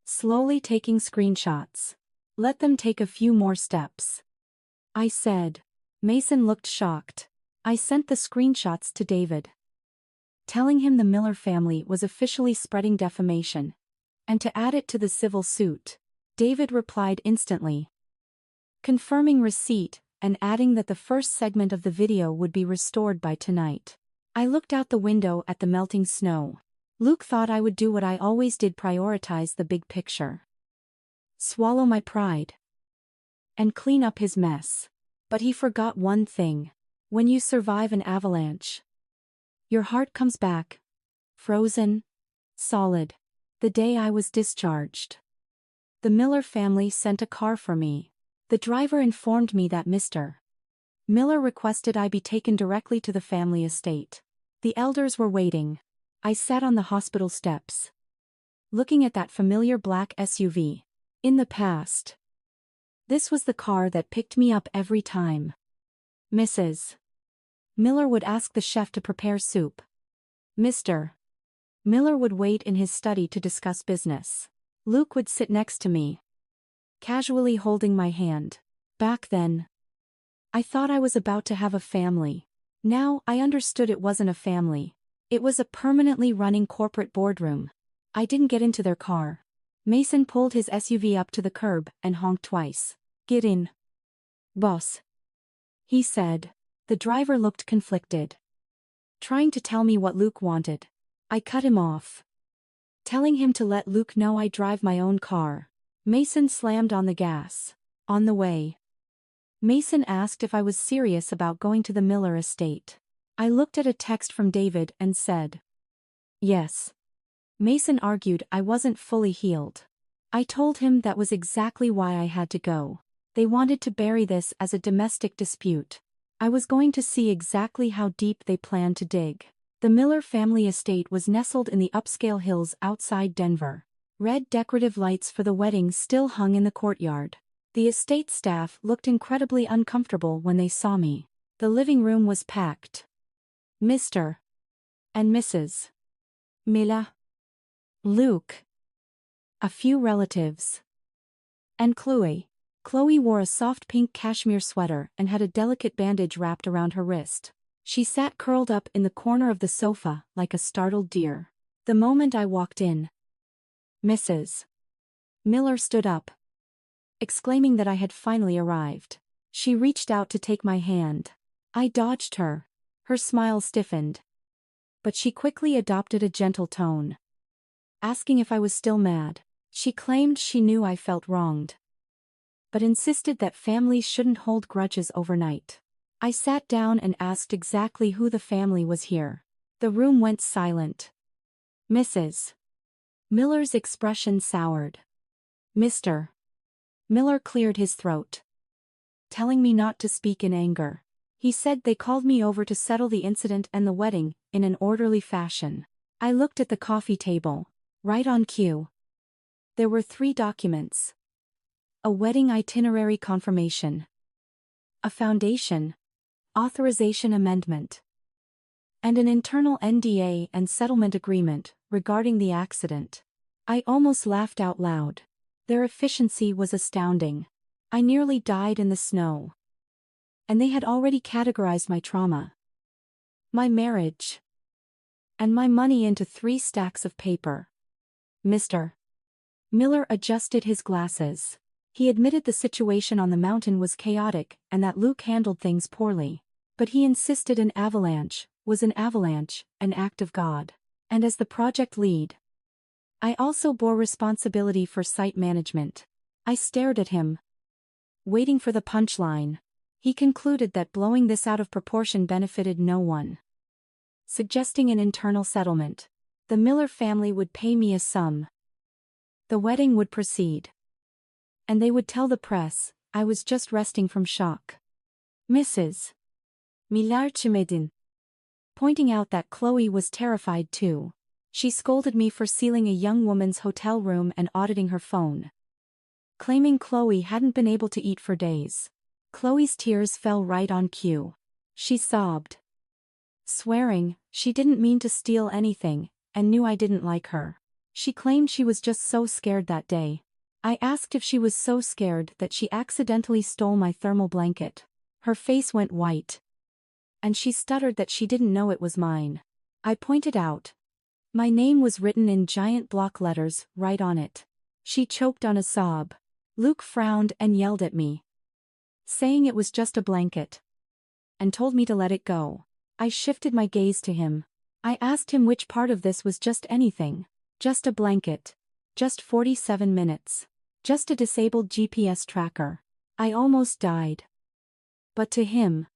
Slowly taking screenshots. Let them take a few more steps, I said. Mason looked shocked. I sent the screenshots to David, telling him the Miller family was officially spreading defamation, and to add it to the civil suit. David replied instantly, confirming receipt and adding that the first segment of the video would be restored by tonight. I looked out the window at the melting snow. Luke thought I would do what I always did, prioritize the big picture, swallow my pride, and clean up his mess. But he forgot one thing. When you survive an avalanche, your heart comes back, frozen, solid. The day I was discharged, the Miller family sent a car for me. The driver informed me that Mr. Miller requested I be taken directly to the family estate. The elders were waiting. I sat on the hospital steps, looking at that familiar black SUV. In the past, this was the car that picked me up every time Mrs. Miller would ask the chef to prepare soup. Mr. Miller would wait in his study to discuss business. Luke would sit next to me, casually holding my hand. Back then, I thought I was about to have a family. Now I understood it wasn't a family. It was a permanently running corporate boardroom. I didn't get into their car. Mason pulled his SUV up to the curb and honked twice. Get in, boss, he said. The driver looked conflicted, trying to tell me what Luke wanted. I cut him off, telling him to let Luke know I drive my own car. Mason slammed on the gas. On the way, Mason asked if I was serious about going to the Miller estate. I looked at a text from David and said, yes. Mason argued I wasn't fully healed. I told him that was exactly why I had to go. They wanted to bury this as a domestic dispute. I was going to see exactly how deep they planned to dig. The Miller family estate was nestled in the upscale hills outside Denver. Red decorative lights for the wedding still hung in the courtyard. The estate staff looked incredibly uncomfortable when they saw me. The living room was packed. Mr. and Mrs. Miller, Luke, a few relatives, and Chloe. Chloe wore a soft pink cashmere sweater and had a delicate bandage wrapped around her wrist. She sat curled up in the corner of the sofa like a startled deer. The moment I walked in, Mrs. Miller stood up, exclaiming that I had finally arrived. She reached out to take my hand. I dodged her. Her smile stiffened, but she quickly adopted a gentle tone, asking if I was still mad. She claimed she knew I felt wronged, but insisted that families shouldn't hold grudges overnight. I sat down and asked exactly who the family was here. The room went silent. Mrs. Miller's expression soured. Mr. Miller cleared his throat, telling me not to speak in anger. He said they called me over to settle the incident and the wedding in an orderly fashion. I looked at the coffee table. Right on cue, there were 3 documents. A wedding itinerary confirmation, a foundation authorization amendment, and an internal NDA and settlement agreement regarding the accident. I almost laughed out loud. Their efficiency was astounding. I nearly died in the snow, and they had already categorized my trauma, my marriage, and my money into 3 stacks of paper. Mr. Miller adjusted his glasses. He admitted the situation on the mountain was chaotic and that Luke handled things poorly. But he insisted an avalanche was an avalanche, an act of God. And as the project lead, I also bore responsibility for site management. I stared at him, waiting for the punchline. He concluded that blowing this out of proportion benefited no one, suggesting an internal settlement. The Miller family would pay me a sum. The wedding would proceed, and they would tell the press I was just resting from shock. Mrs. Miller chimedin, pointing out that Chloe was terrified too. She scolded me for sealing a young woman's hotel room and auditing her phone, claiming Chloe hadn't been able to eat for days. Chloe's tears fell right on cue. She sobbed, swearing she didn't mean to steal anything and knew I didn't like her. She claimed she was just so scared that day. I asked if she was so scared that she accidentally stole my thermal blanket. Her face went white. And she stuttered that she didn't know it was mine. I pointed out. My name was written in giant block letters right on it. She choked on a sob. Luke frowned and yelled at me, saying it was just a blanket, and told me to let it go. I shifted my gaze to him. I asked him which part of this was just anything. Just a blanket. Just 47 minutes. Just a disabled GPS tracker. I almost died. But to him,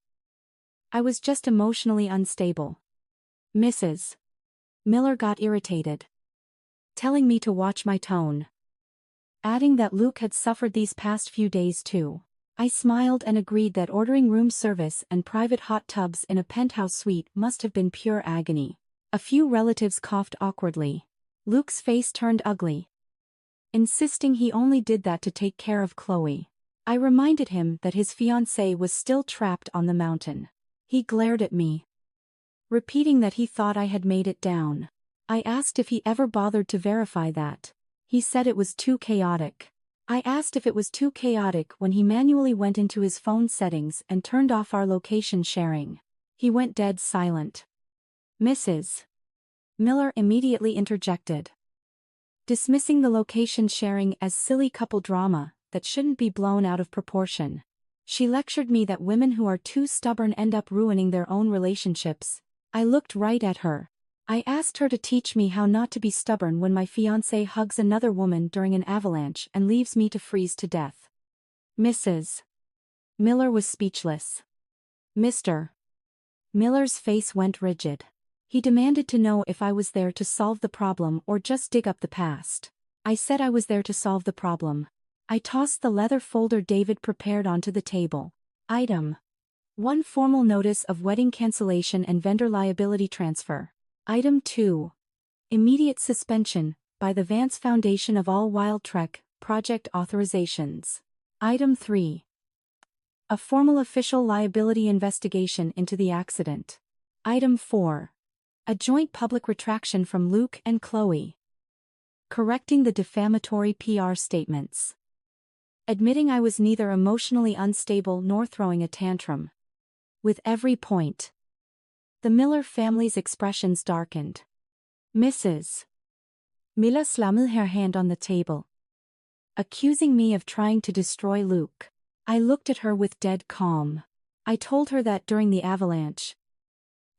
I was just emotionally unstable. Mrs. Miller got irritated, telling me to watch my tone, adding that Luke had suffered these past few days too. I smiled and agreed that ordering room service and private hot tubs in a penthouse suite must have been pure agony. A few relatives coughed awkwardly. Luke's face turned ugly, insisting he only did that to take care of Chloe. I reminded him that his fiancée was still trapped on the mountain. He glared at me, repeating that he thought I had made it down. I asked if he ever bothered to verify that. He said it was too chaotic. I asked if it was too chaotic when he manually went into his phone settings and turned off our location sharing. He went dead silent. Mrs. Miller immediately interjected, dismissing the location sharing as silly couple drama that shouldn't be blown out of proportion. She lectured me that women who are too stubborn end up ruining their own relationships. I looked right at her. I asked her to teach me how not to be stubborn when my fiancé hugs another woman during an avalanche and leaves me to freeze to death. Mrs. Miller was speechless. Mr. Miller's face went rigid. He demanded to know if I was there to solve the problem or just dig up the past. I said I was there to solve the problem. I tossed the leather folder David prepared onto the table. Item 1. Formal notice of wedding cancellation and vendor liability transfer. Item 2. Immediate suspension, by the Vance Foundation, of all Wild Trek project authorizations. Item 3. A formal official liability investigation into the accident. Item 4. A joint public retraction from Luke and Chloe, correcting the defamatory PR statements. Admitting I was neither emotionally unstable nor throwing a tantrum. With every point, the Miller family's expressions darkened. Mrs. Miller slammed her hand on the table, accusing me of trying to destroy Luke. I looked at her with dead calm. I told her that during the avalanche,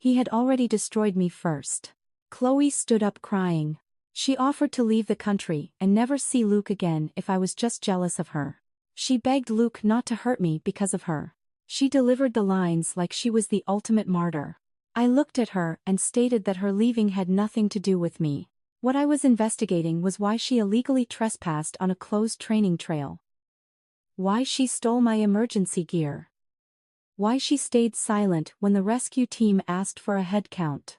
he had already destroyed me first. Chloe stood up crying. She offered to leave the country and never see Luke again if I was just jealous of her. She begged Luke not to hurt me because of her. She delivered the lines like she was the ultimate martyr. I looked at her and stated that her leaving had nothing to do with me. What I was investigating was why she illegally trespassed on a closed training trail. Why she stole my emergency gear. Why she stayed silent when the rescue team asked for a head count.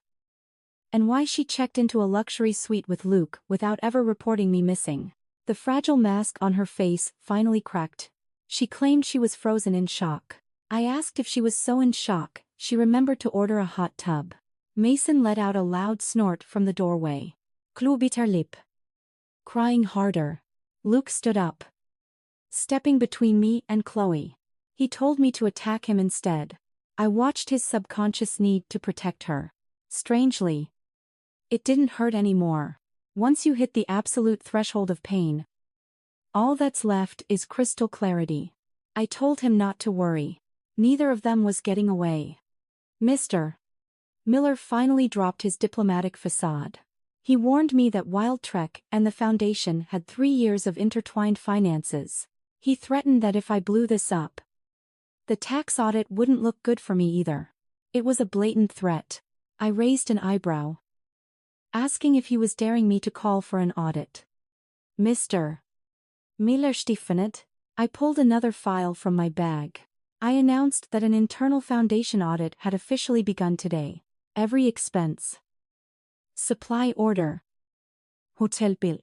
And why she checked into a luxury suite with Luke without ever reporting me missing. The fragile mask on her face finally cracked. She claimed she was frozen in shock. I asked if she was so in shock, she remembered to order a hot tub. Mason let out a loud snort from the doorway. Chloe bit her lip, crying harder. Luke stood up, stepping between me and Chloe. He told me to attack him instead. I watched his subconscious need to protect her. Strangely, it didn't hurt anymore. Once you hit the absolute threshold of pain, all that's left is crystal clarity. I told him not to worry. Neither of them was getting away. Mr. Miller finally dropped his diplomatic facade. He warned me that Wild Trek and the Foundation had 3 years of intertwined finances. He threatened that if I blew this up, the tax audit wouldn't look good for me either. It was a blatant threat. I raised an eyebrow, asking if he was daring me to call for an audit. Mr. Miller stiffened. I pulled another file from my bag. I announced that an internal Foundation audit had officially begun today. Every expense, supply order, hotel bill,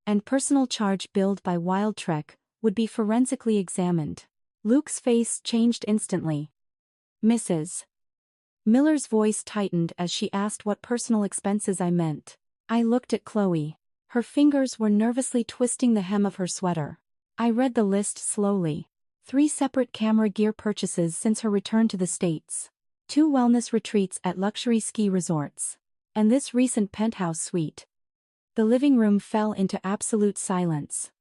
and personal charge billed by Wild Trek would be forensically examined. Luke's face changed instantly. Mrs. Miller's voice tightened as she asked what personal expenses I meant. I looked at Chloe. Her fingers were nervously twisting the hem of her sweater. I read the list slowly. 3 separate camera gear purchases since her return to the States. 2 wellness retreats at luxury ski resorts. And this recent penthouse suite. The living room fell into absolute silence.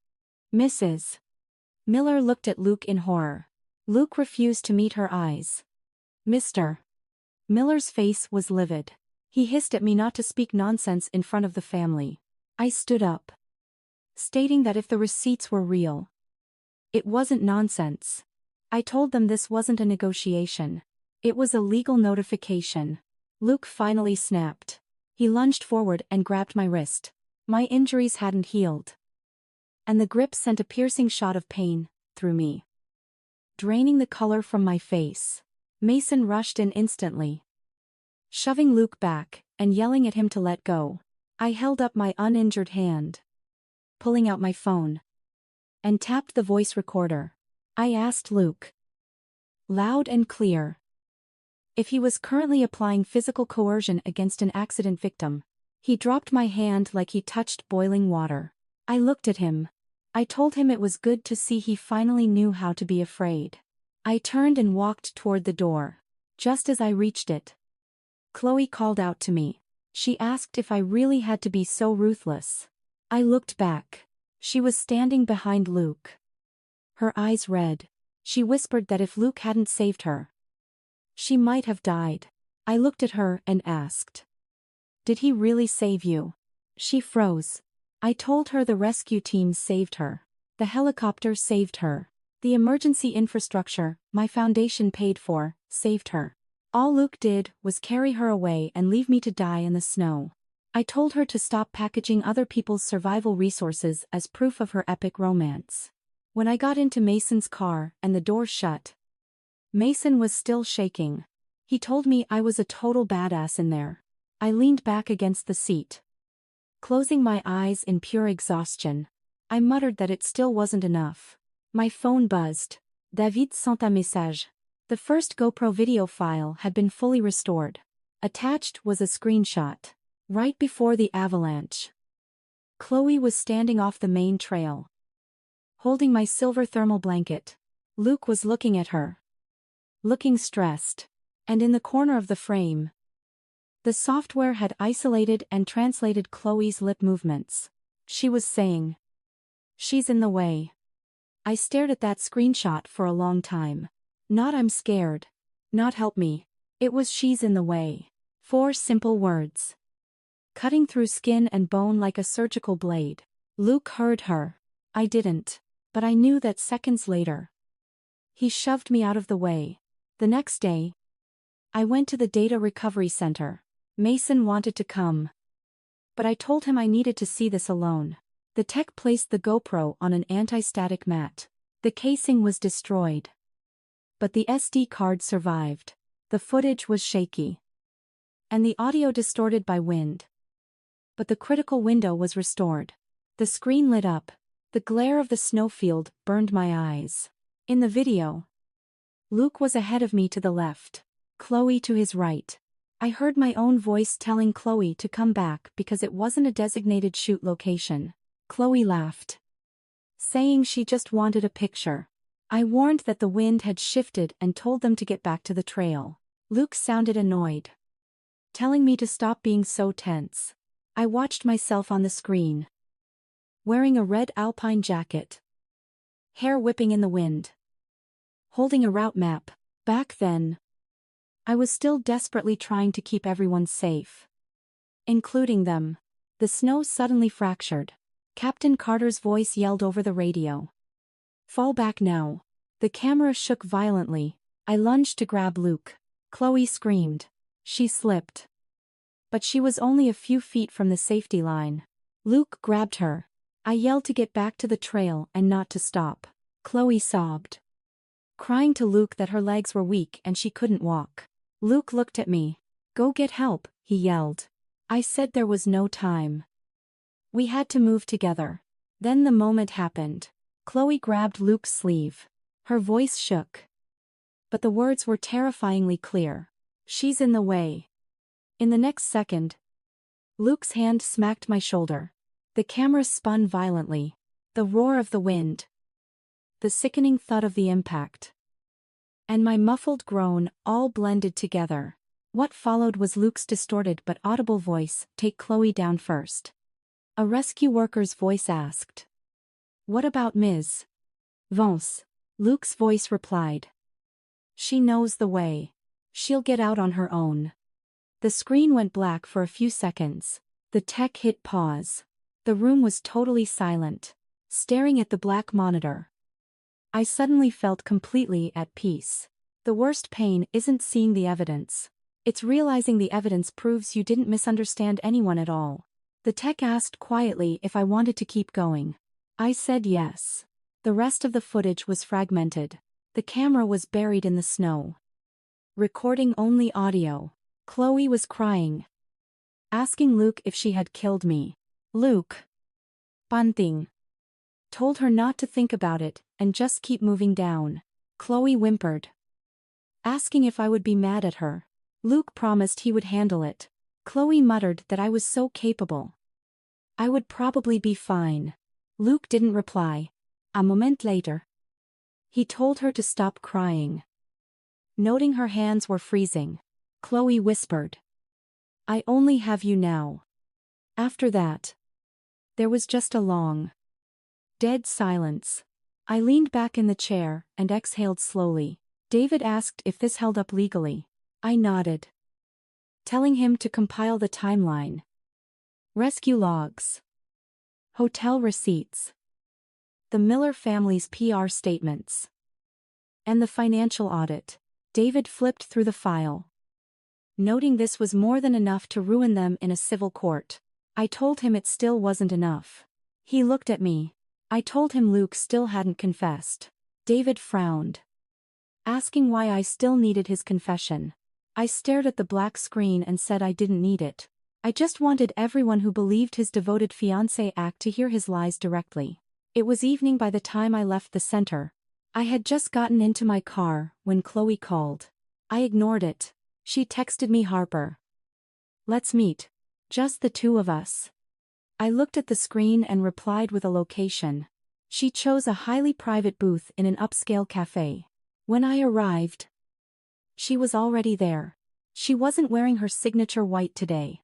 Mrs. Miller looked at Luke in horror. Luke refused to meet her eyes. Mr. Miller's face was livid. He hissed at me not to speak nonsense in front of the family. I stood up, stating that if the receipts were real, it wasn't nonsense. I told them this wasn't a negotiation. It was a legal notification. Luke finally snapped. He lunged forward and grabbed my wrist. My injuries hadn't healed. And the grip sent a piercing shot of pain through me, draining the color from my face. Mason rushed in instantly, shoving Luke back and yelling at him to let go. I held up my uninjured hand, pulling out my phone, and tapped the voice recorder. I asked Luke, loud and clear, if he was currently applying physical coercion against an accident victim. He dropped my hand like he touched boiling water. I looked at him. I told him it was good to see he finally knew how to be afraid. I turned and walked toward the door. Just as I reached it, Chloe called out to me. She asked if I really had to be so ruthless. I looked back. She was standing behind Luke, her eyes red. She whispered that if Luke hadn't saved her, she might have died. I looked at her and asked, "Did he really save you?" She froze. I told her the rescue team saved her. The helicopter saved her. The emergency infrastructure my foundation paid for saved her. All Luke did was carry her away and leave me to die in the snow. I told her to stop packaging other people's survival resources as proof of her epic romance. When I got into Mason's car and the door shut, Mason was still shaking. He told me I was a total badass in there. I leaned back against the seat, closing my eyes in pure exhaustion. I muttered that it still wasn't enough. My phone buzzed. David sent un message. The first GoPro video file had been fully restored. Attached was a screenshot. Right before the avalanche, Chloe was standing off the main trail, holding my silver thermal blanket. Luke was looking at her, looking stressed. And in the corner of the frame, the software had isolated and translated Chloe's lip movements. She was saying, "She's in the way." I stared at that screenshot for a long time. Not "I'm scared." Not "help me." It was "she's in the way." 4 simple words, cutting through skin and bone like a surgical blade. Luke heard her. I didn't. But I knew that seconds later, he shoved me out of the way. The next day, I went to the data recovery center. Mason wanted to come, but I told him I needed to see this alone. The tech placed the GoPro on an anti-static mat. The casing was destroyed, but the SD card survived. The footage was shaky, and the audio distorted by wind. But the critical window was restored. The screen lit up. The glare of the snowfield burned my eyes. In the video, Luke was ahead of me to the left, Chloe to his right. I heard my own voice telling Chloe to come back because it wasn't a designated shoot location. Chloe laughed, saying she just wanted a picture. I warned that the wind had shifted and told them to get back to the trail. Luke sounded annoyed, telling me to stop being so tense. I watched myself on the screen, wearing a red alpine jacket, hair whipping in the wind, holding a route map. Back then, I was still desperately trying to keep everyone safe, including them. The snow suddenly fractured. Captain Carter's voice yelled over the radio, "Fall back now." The camera shook violently. I lunged to grab Luke. Chloe screamed. She slipped, but she was only a few feet from the safety line. Luke grabbed her. I yelled to get back to the trail and not to stop. Chloe sobbed, crying to Luke that her legs were weak and she couldn't walk. Luke looked at me. "Go get help," he yelled. I said there was no time. We had to move together. Then the moment happened. Chloe grabbed Luke's sleeve. Her voice shook, but the words were terrifyingly clear. "She's in the way." In the next second, Luke's hand smacked my shoulder. The camera spun violently. The roar of the wind. The sickening thud of the impact. And my muffled groan, all blended together. What followed was Luke's distorted but audible voice, "Take Chloe down first." A rescue worker's voice asked. "What about Ms. Vance?" Luke's voice replied. "She knows the way. She'll get out on her own." The screen went black for a few seconds. The tech hit pause. The room was totally silent, staring at the black monitor. I suddenly felt completely at peace. The worst pain isn't seeing the evidence. It's realizing the evidence proves you didn't misunderstand anyone at all. The tech asked quietly if I wanted to keep going. I said yes. The rest of the footage was fragmented. The camera was buried in the snow. Recording only audio. Chloe was crying. Asking Luke if she had killed me. Luke. Banting. Told her not to think about it, and just keep moving down. Chloe whimpered. Asking if I would be mad at her. Luke promised he would handle it. Chloe muttered that I was so capable. I would probably be fine. Luke didn't reply. A moment later. He told her to stop crying. Noting her hands were freezing. Chloe whispered. "I only have you now." After that. There was just a long, dead silence. I leaned back in the chair and exhaled slowly. David asked if this held up legally. I nodded. Telling him to compile the timeline. Rescue logs. Hotel receipts. The Miller family's PR statements. And the financial audit. David flipped through the file. Noting this was more than enough to ruin them in a civil court. I told him it still wasn't enough. He looked at me. I told him Luke still hadn't confessed. David frowned. Asking why I still needed his confession. I stared at the black screen and said I didn't need it. I just wanted everyone who believed his devoted fiancé act to hear his lies directly. It was evening by the time I left the center. I had just gotten into my car when Chloe called. I ignored it. She texted me, "Harper. Let's meet. Just the two of us." I looked at the screen and replied with a location. She chose a highly private booth in an upscale cafe. When I arrived, she was already there. She wasn't wearing her signature white today,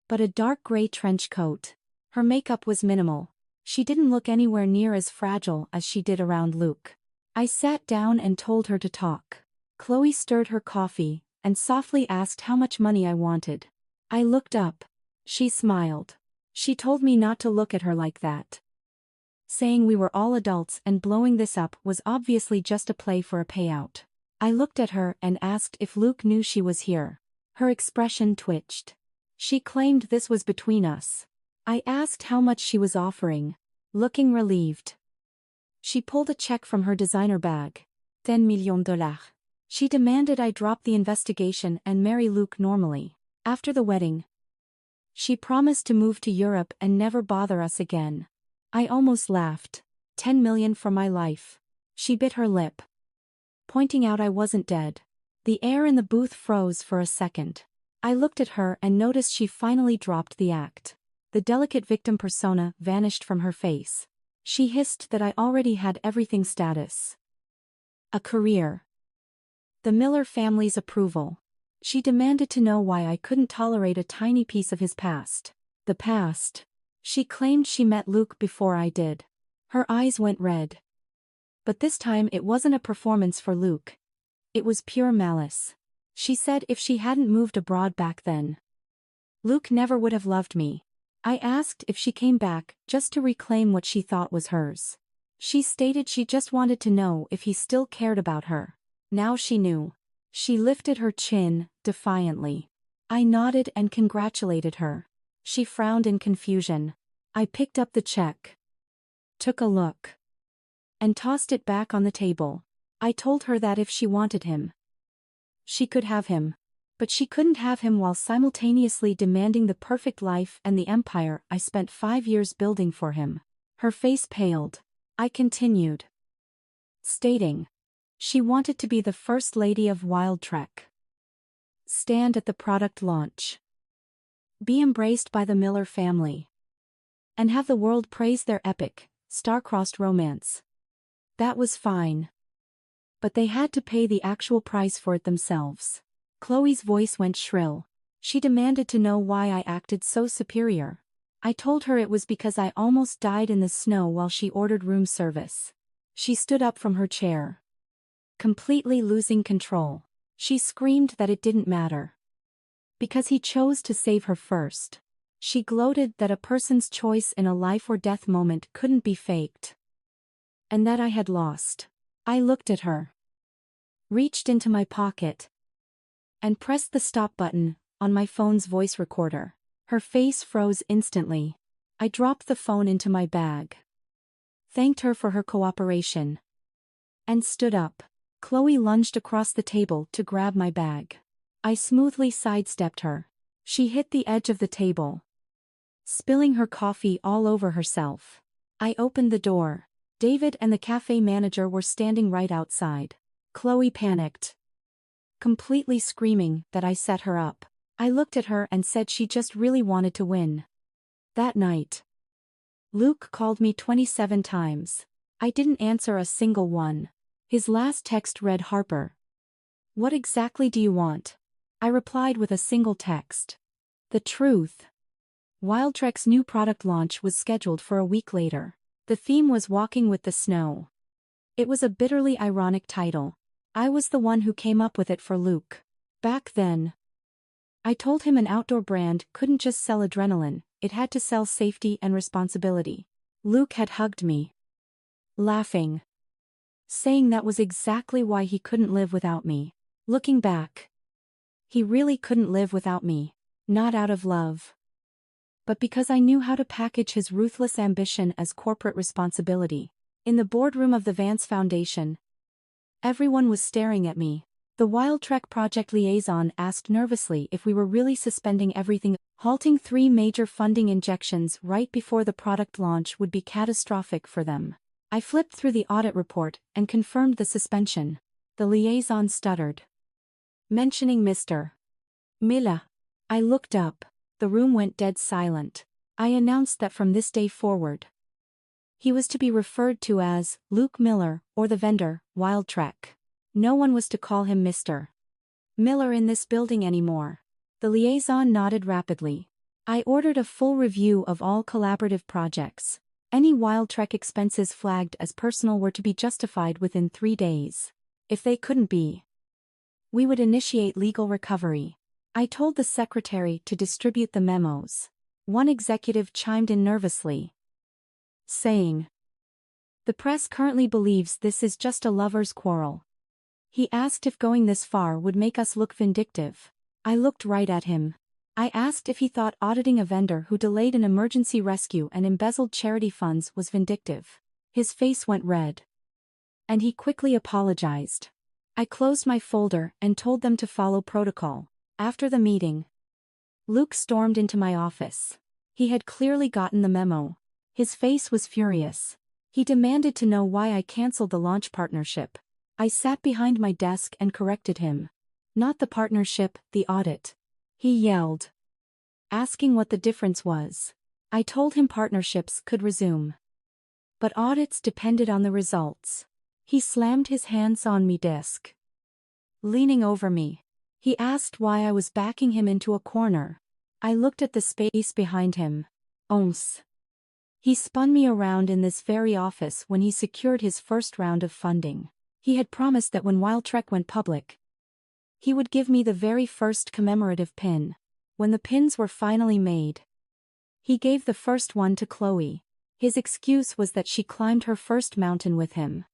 but a dark gray trench coat. Her makeup was minimal. She didn't look anywhere near as fragile as she did around Luke. I sat down and told her to talk. Chloe stirred her coffee and softly asked how much money I wanted. I looked up. She smiled. She told me not to look at her like that. Saying we were all adults and blowing this up was obviously just a play for a payout. I looked at her and asked if Luke knew she was here. Her expression twitched. She claimed this was between us. I asked how much she was offering. Looking relieved. She pulled a check from her designer bag. $10 million. She demanded I drop the investigation and marry Luke normally. After the wedding, she promised to move to Europe and never bother us again. I almost laughed. 10 million for my life. She bit her lip, pointing out I wasn't dead. The air in the booth froze for a second. I looked at her and noticed she finally dropped the act. The delicate victim persona vanished from her face. She hissed that I already had everything: status, a career, the Miller family's approval. She demanded to know why I couldn't tolerate a tiny piece of his past. The past. She claimed she met Luke before I did. Her eyes went red. But this time it wasn't a performance for Luke. It was pure malice. She said if she hadn't moved abroad back then, Luke never would have loved me. I asked if she came back just to reclaim what she thought was hers. She stated she just wanted to know if he still cared about her. Now she knew. She lifted her chin, defiantly. I nodded and congratulated her. She frowned in confusion. I picked up the check, took a look, and tossed it back on the table. I told her that if she wanted him, she could have him. But she couldn't have him while simultaneously demanding the perfect life and the empire I spent 5 years building for him. Her face paled. I continued, stating she wanted to be the first lady of Wild Trek, stand at the product launch, be embraced by the Miller family, and have the world praise their epic, star-crossed romance. That was fine. But they had to pay the actual price for it themselves. Chloe's voice went shrill. She demanded to know why I acted so superior. I told her it was because I almost died in the snow while she ordered room service. She stood up from her chair, completely losing control. She screamed that it didn't matter, because he chose to save her first. She gloated that a person's choice in a life-or-death moment couldn't be faked, and that I had lost. I looked at her, reached into my pocket, and pressed the stop button on my phone's voice recorder. Her face froze instantly. I dropped the phone into my bag, thanked her for her cooperation, and stood up. Chloe lunged across the table to grab my bag. I smoothly sidestepped her. She hit the edge of the table, spilling her coffee all over herself. I opened the door. David and the cafe manager were standing right outside. Chloe panicked, completely screaming that I set her up. I looked at her and said she just really wanted to win. That night, Luke called me 27 times. I didn't answer a single one. His last text read, "Harper, what exactly do you want?" I replied with a single text. The truth. Wildtrek's new product launch was scheduled for a week later. The theme was Walking with the Snow. It was a bitterly ironic title. I was the one who came up with it for Luke. Back then, I told him an outdoor brand couldn't just sell adrenaline, it had to sell safety and responsibility. Luke had hugged me, laughing, saying that was exactly why he couldn't live without me. Looking back, he really couldn't live without me. Not out of love, but because I knew how to package his ruthless ambition as corporate responsibility. In the boardroom of the Vance Foundation, everyone was staring at me. The Wildtrek project liaison asked nervously if we were really suspending everything. Halting 3 major funding injections right before the product launch would be catastrophic for them. I flipped through the audit report and confirmed the suspension. The liaison stuttered, mentioning Mr. Miller. I looked up. The room went dead silent. I announced that from this day forward, he was to be referred to as Luke Miller or the vendor, Wildtrek. No one was to call him Mr. Miller in this building anymore. The liaison nodded rapidly. I ordered a full review of all collaborative projects. Any Wildtrek expenses flagged as personal were to be justified within 3 days. If they couldn't be, we would initiate legal recovery. I told the secretary to distribute the memos. One executive chimed in nervously, saying, "The press currently believes this is just a lover's quarrel." He asked if going this far would make us look vindictive. I looked right at him. I asked if he thought auditing a vendor who delayed an emergency rescue and embezzled charity funds was vindictive. His face went red, and he quickly apologized. I closed my folder and told them to follow protocol. After the meeting, Luke stormed into my office. He had clearly gotten the memo. His face was furious. He demanded to know why I canceled the launch partnership. I sat behind my desk and corrected him. Not the partnership, the audit. He yelled, asking what the difference was. I told him partnerships could resume, but audits depended on the results. He slammed his hands on my desk, leaning over me. He asked why I was backing him into a corner. I looked at the space behind him. Once. He spun me around in this very office when he secured his first round of funding. He had promised that when Wildtrek went public, he would give me the very first commemorative pin. When the pins were finally made, he gave the first one to Chloe. His excuse was that she climbed her first mountain with him,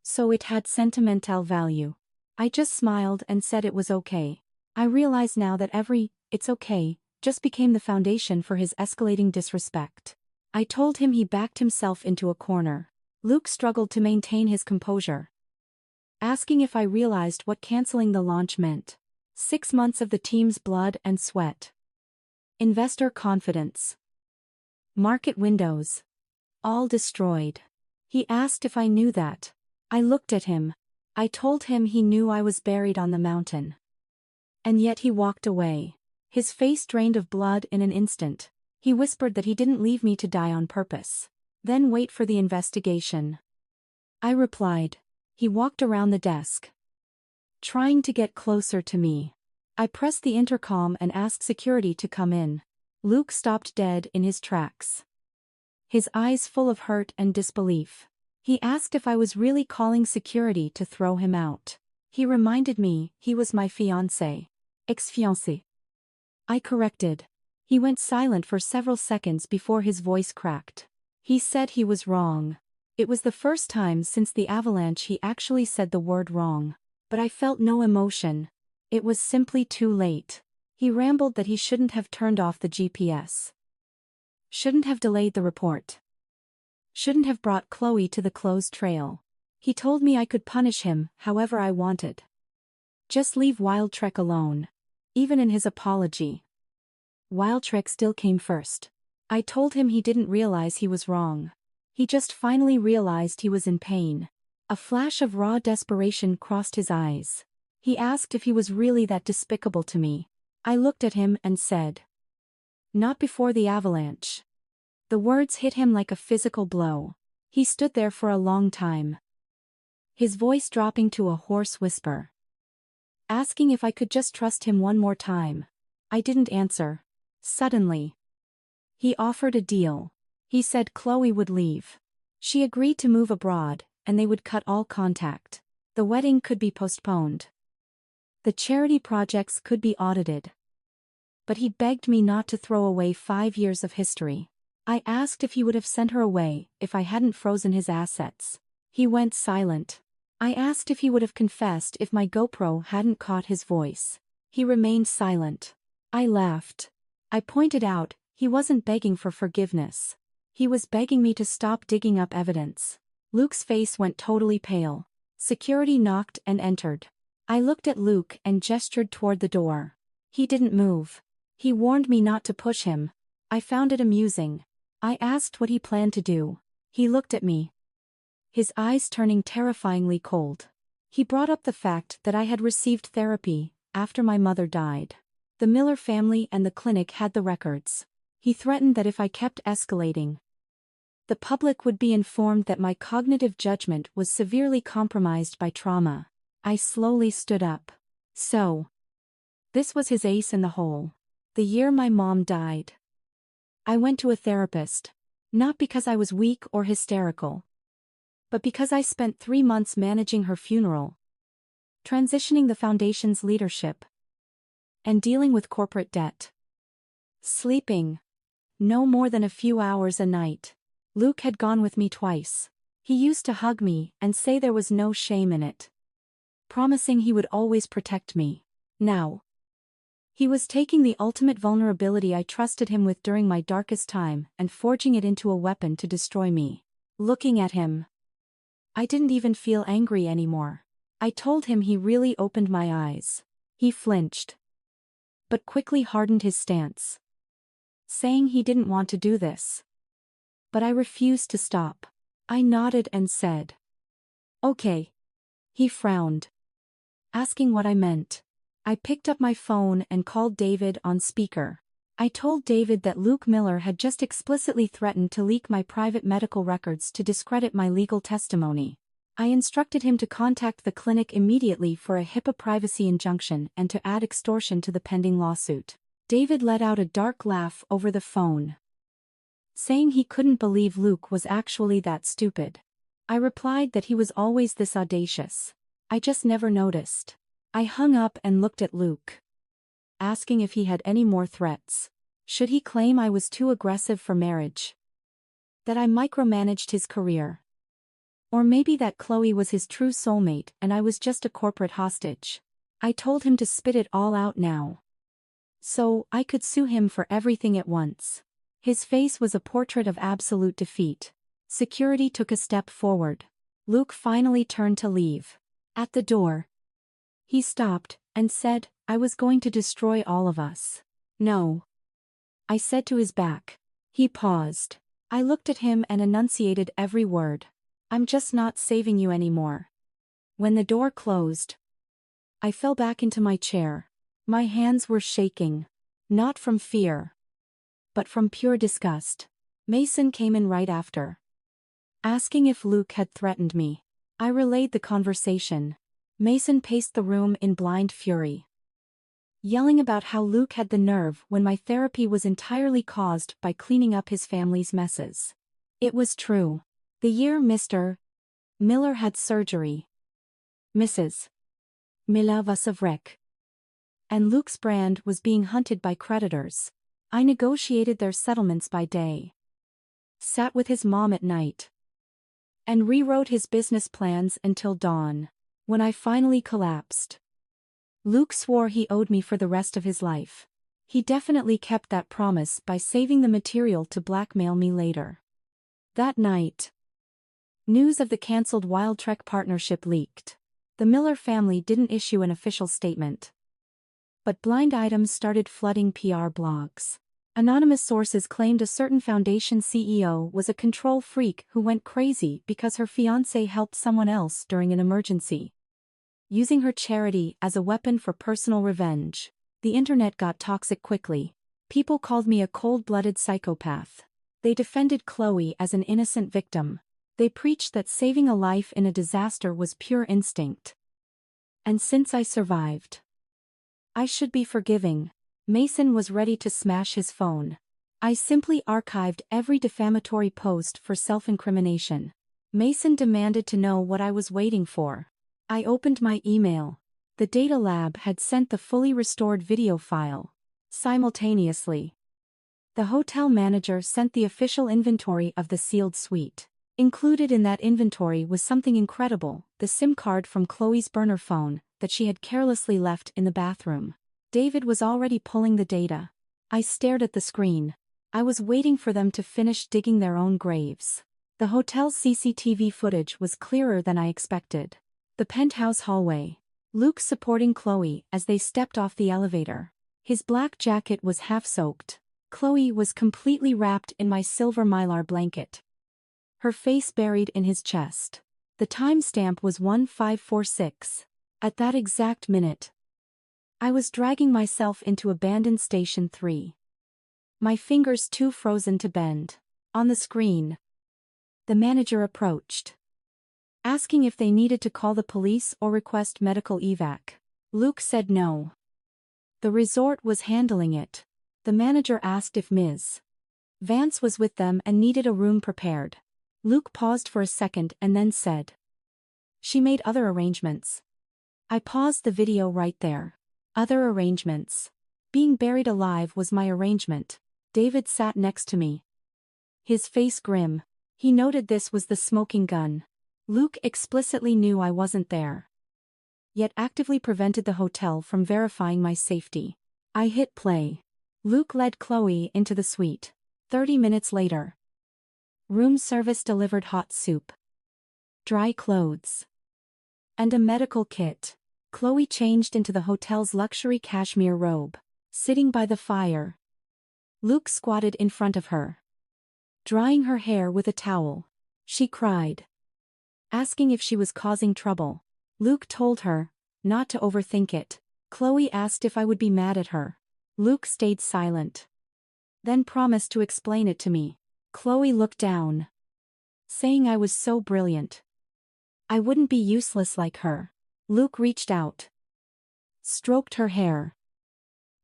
so it had sentimental value. I just smiled and said it was okay. I realize now that every "it's okay" just became the foundation for his escalating disrespect. I told him he backed himself into a corner. Luke struggled to maintain his composure, asking if I realized what canceling the launch meant. 6 months of the team's blood and sweat. Investor confidence. Market windows. All destroyed. He asked if I knew that. I looked at him. I told him he knew I was buried on the mountain. And yet he walked away. His face drained of blood in an instant. He whispered that he didn't leave me to die on purpose. Then wait for the investigation. I replied. He walked around the desk, trying to get closer to me. I pressed the intercom and asked security to come in. Luke stopped dead in his tracks, his eyes full of hurt and disbelief. He asked if I was really calling security to throw him out. He reminded me he was my fiancé. Ex-fiancé. I corrected. He went silent for several seconds before his voice cracked. He said he was wrong. It was the first time since the Avalanche he actually said the word wrong. But I felt no emotion. It was simply too late. He rambled that he shouldn't have turned off the GPS. Shouldn't have delayed the report. Shouldn't have brought Chloe to the closed trail. He told me I could punish him however I wanted. Just leave Wildtrek alone. Even in his apology, Wildtrek still came first. I told him he didn't realize he was wrong. He just finally realized he was in pain. A flash of raw desperation crossed his eyes. He asked if he was really that despicable to me. I looked at him and said, "Not before the Avalanche." The words hit him like a physical blow. He stood there for a long time, his voice dropping to a hoarse whisper, asking if I could just trust him one more time. I didn't answer. Suddenly, he offered a deal. He said Chloe would leave. She agreed to move abroad, and they would cut all contact. The wedding could be postponed. The charity projects could be audited. But he begged me not to throw away 5 years of history. I asked if he would have sent her away if I hadn't frozen his assets. He went silent. I asked if he would have confessed if my GoPro hadn't caught his voice. He remained silent. I laughed. I pointed out, he wasn't begging for forgiveness. He was begging me to stop digging up evidence. Luke's face went totally pale. Security knocked and entered. I looked at Luke and gestured toward the door. He didn't move. He warned me not to push him. I found it amusing. I asked what he planned to do. He looked at me, his eyes turning terrifyingly cold. He brought up the fact that I had received therapy after my mother died. The Miller family and the clinic had the records. He threatened that if I kept escalating, the public would be informed that my cognitive judgment was severely compromised by trauma. I slowly stood up. So, this was his ace in the hole. The year my mom died, I went to a therapist. Not because I was weak or hysterical, but because I spent 3 months managing her funeral, transitioning the foundation's leadership, and dealing with corporate debt. Sleeping no more than a few hours a night. Luke had gone with me twice. He used to hug me and say there was no shame in it, promising he would always protect me. Now, he was taking the ultimate vulnerability I trusted him with during my darkest time and forging it into a weapon to destroy me. Looking at him, I didn't even feel angry anymore. I told him he really opened my eyes. He flinched, but quickly hardened his stance, saying he didn't want to do this. But I refused to stop. I nodded and said, "Okay." He frowned, asking what I meant. I picked up my phone and called David on speaker. I told David that Luke Miller had just explicitly threatened to leak my private medical records to discredit my legal testimony. I instructed him to contact the clinic immediately for a HIPAA privacy injunction and to add extortion to the pending lawsuit. David let out a dark laugh over the phone, saying he couldn't believe Luke was actually that stupid. I replied that he was always this audacious. I just never noticed. I hung up and looked at Luke, asking if he had any more threats. Should he claim I was too aggressive for marriage? That I micromanaged his career? Or maybe that Chloe was his true soulmate and I was just a corporate hostage? I told him to spit it all out now, so I could sue him for everything at once. His face was a portrait of absolute defeat. Security took a step forward. Luke finally turned to leave. At the door, he stopped and said, "I was going to destroy all of us." "No," I said to his back. He paused. I looked at him and enunciated every word. "I'm just not saving you anymore." When the door closed, I fell back into my chair. My hands were shaking. Not from fear, but from pure disgust. Mason came in right after, asking if Luke had threatened me. I relayed the conversation. Mason paced the room in blind fury, yelling about how Luke had the nerve when my therapy was entirely caused by cleaning up his family's messes. It was true. The year Mr. Miller had surgery, Mrs. Miller was a wreck, and Luke's brand was being hunted by creditors. I negotiated their settlements by day, sat with his mom at night, and rewrote his business plans until dawn. When I finally collapsed, Luke swore he owed me for the rest of his life. He definitely kept that promise by saving the material to blackmail me later. That night, news of the cancelled Wild Trek partnership leaked. The Miller family didn't issue an official statement, but blind items started flooding PR blogs. Anonymous sources claimed a certain foundation CEO was a control freak who went crazy because her fiancé helped someone else during an emergency, using her charity as a weapon for personal revenge. The internet got toxic quickly. People called me a cold-blooded psychopath. They defended Chloe as an innocent victim. They preached that saving a life in a disaster was pure instinct. And since I survived, I should be forgiving. Mason was ready to smash his phone. I simply archived every defamatory post for self-incrimination. Mason demanded to know what I was waiting for. I opened my email. The data lab had sent the fully restored video file. Simultaneously, the hotel manager sent the official inventory of the sealed suite. Included in that inventory was something incredible, the SIM card from Chloe's burner phone that she had carelessly left in the bathroom. David was already pulling the data. I stared at the screen. I was waiting for them to finish digging their own graves. The hotel's CCTV footage was clearer than I expected. The penthouse hallway. Luke supporting Chloe as they stepped off the elevator. His black jacket was half-soaked. Chloe was completely wrapped in my silver mylar blanket, her face buried in his chest. The timestamp was 1546. At that exact minute, I was dragging myself into abandoned Station 3. My fingers too frozen to bend. On the screen, the manager approached, asking if they needed to call the police or request medical evac. Luke said no. The resort was handling it. The manager asked if Ms. Vance was with them and needed a room prepared. Luke paused for a second and then said, "She made other arrangements." I paused the video right there. Other arrangements. Being buried alive was my arrangement. David sat next to me, his face grim. He noted this was the smoking gun. Luke explicitly knew I wasn't there, yet actively prevented the hotel from verifying my safety. I hit play. Luke led Chloe into the suite. 30 minutes later, room service delivered hot soup, dry clothes, and a medical kit. Chloe changed into the hotel's luxury cashmere robe. Sitting by the fire, Luke squatted in front of her, drying her hair with a towel. She cried, asking if she was causing trouble. Luke told her not to overthink it. Chloe asked if I would be mad at her. Luke stayed silent, then promised to explain it to me. Chloe looked down, saying I was so brilliant, I wouldn't be useless like her. Luke reached out, stroked her hair,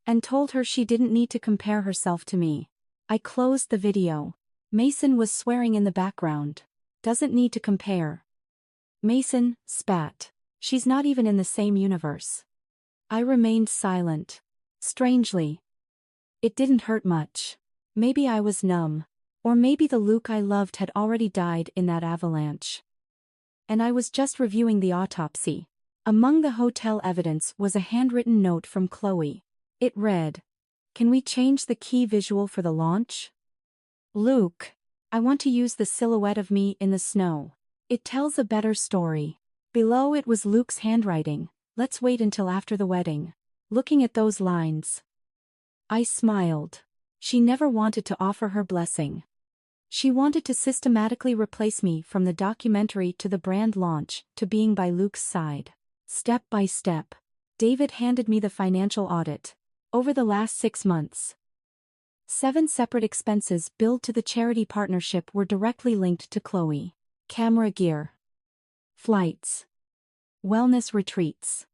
and told her she didn't need to compare herself to me. I closed the video. Mason was swearing in the background. Doesn't need to compare. Mason spat. She's not even in the same universe. I remained silent. Strangely, it didn't hurt much. Maybe I was numb. Or maybe the Luke I loved had already died in that avalanche, and I was just reviewing the autopsy. Among the hotel evidence was a handwritten note from Chloe. It read, "Can we change the key visual for the launch? Luke, I want to use the silhouette of me in the snow. It tells a better story." Below it was Luke's handwriting, "Let's wait until after the wedding." Looking at those lines, I smiled. She never wanted to offer her blessing. She wanted to systematically replace me from the documentary to the brand launch to being by Luke's side. Step by step, David handed me the financial audit. Over the last 6 months, 7 separate expenses billed to the charity partnership were directly linked to Chloe. Camera gear, flights, wellness retreats,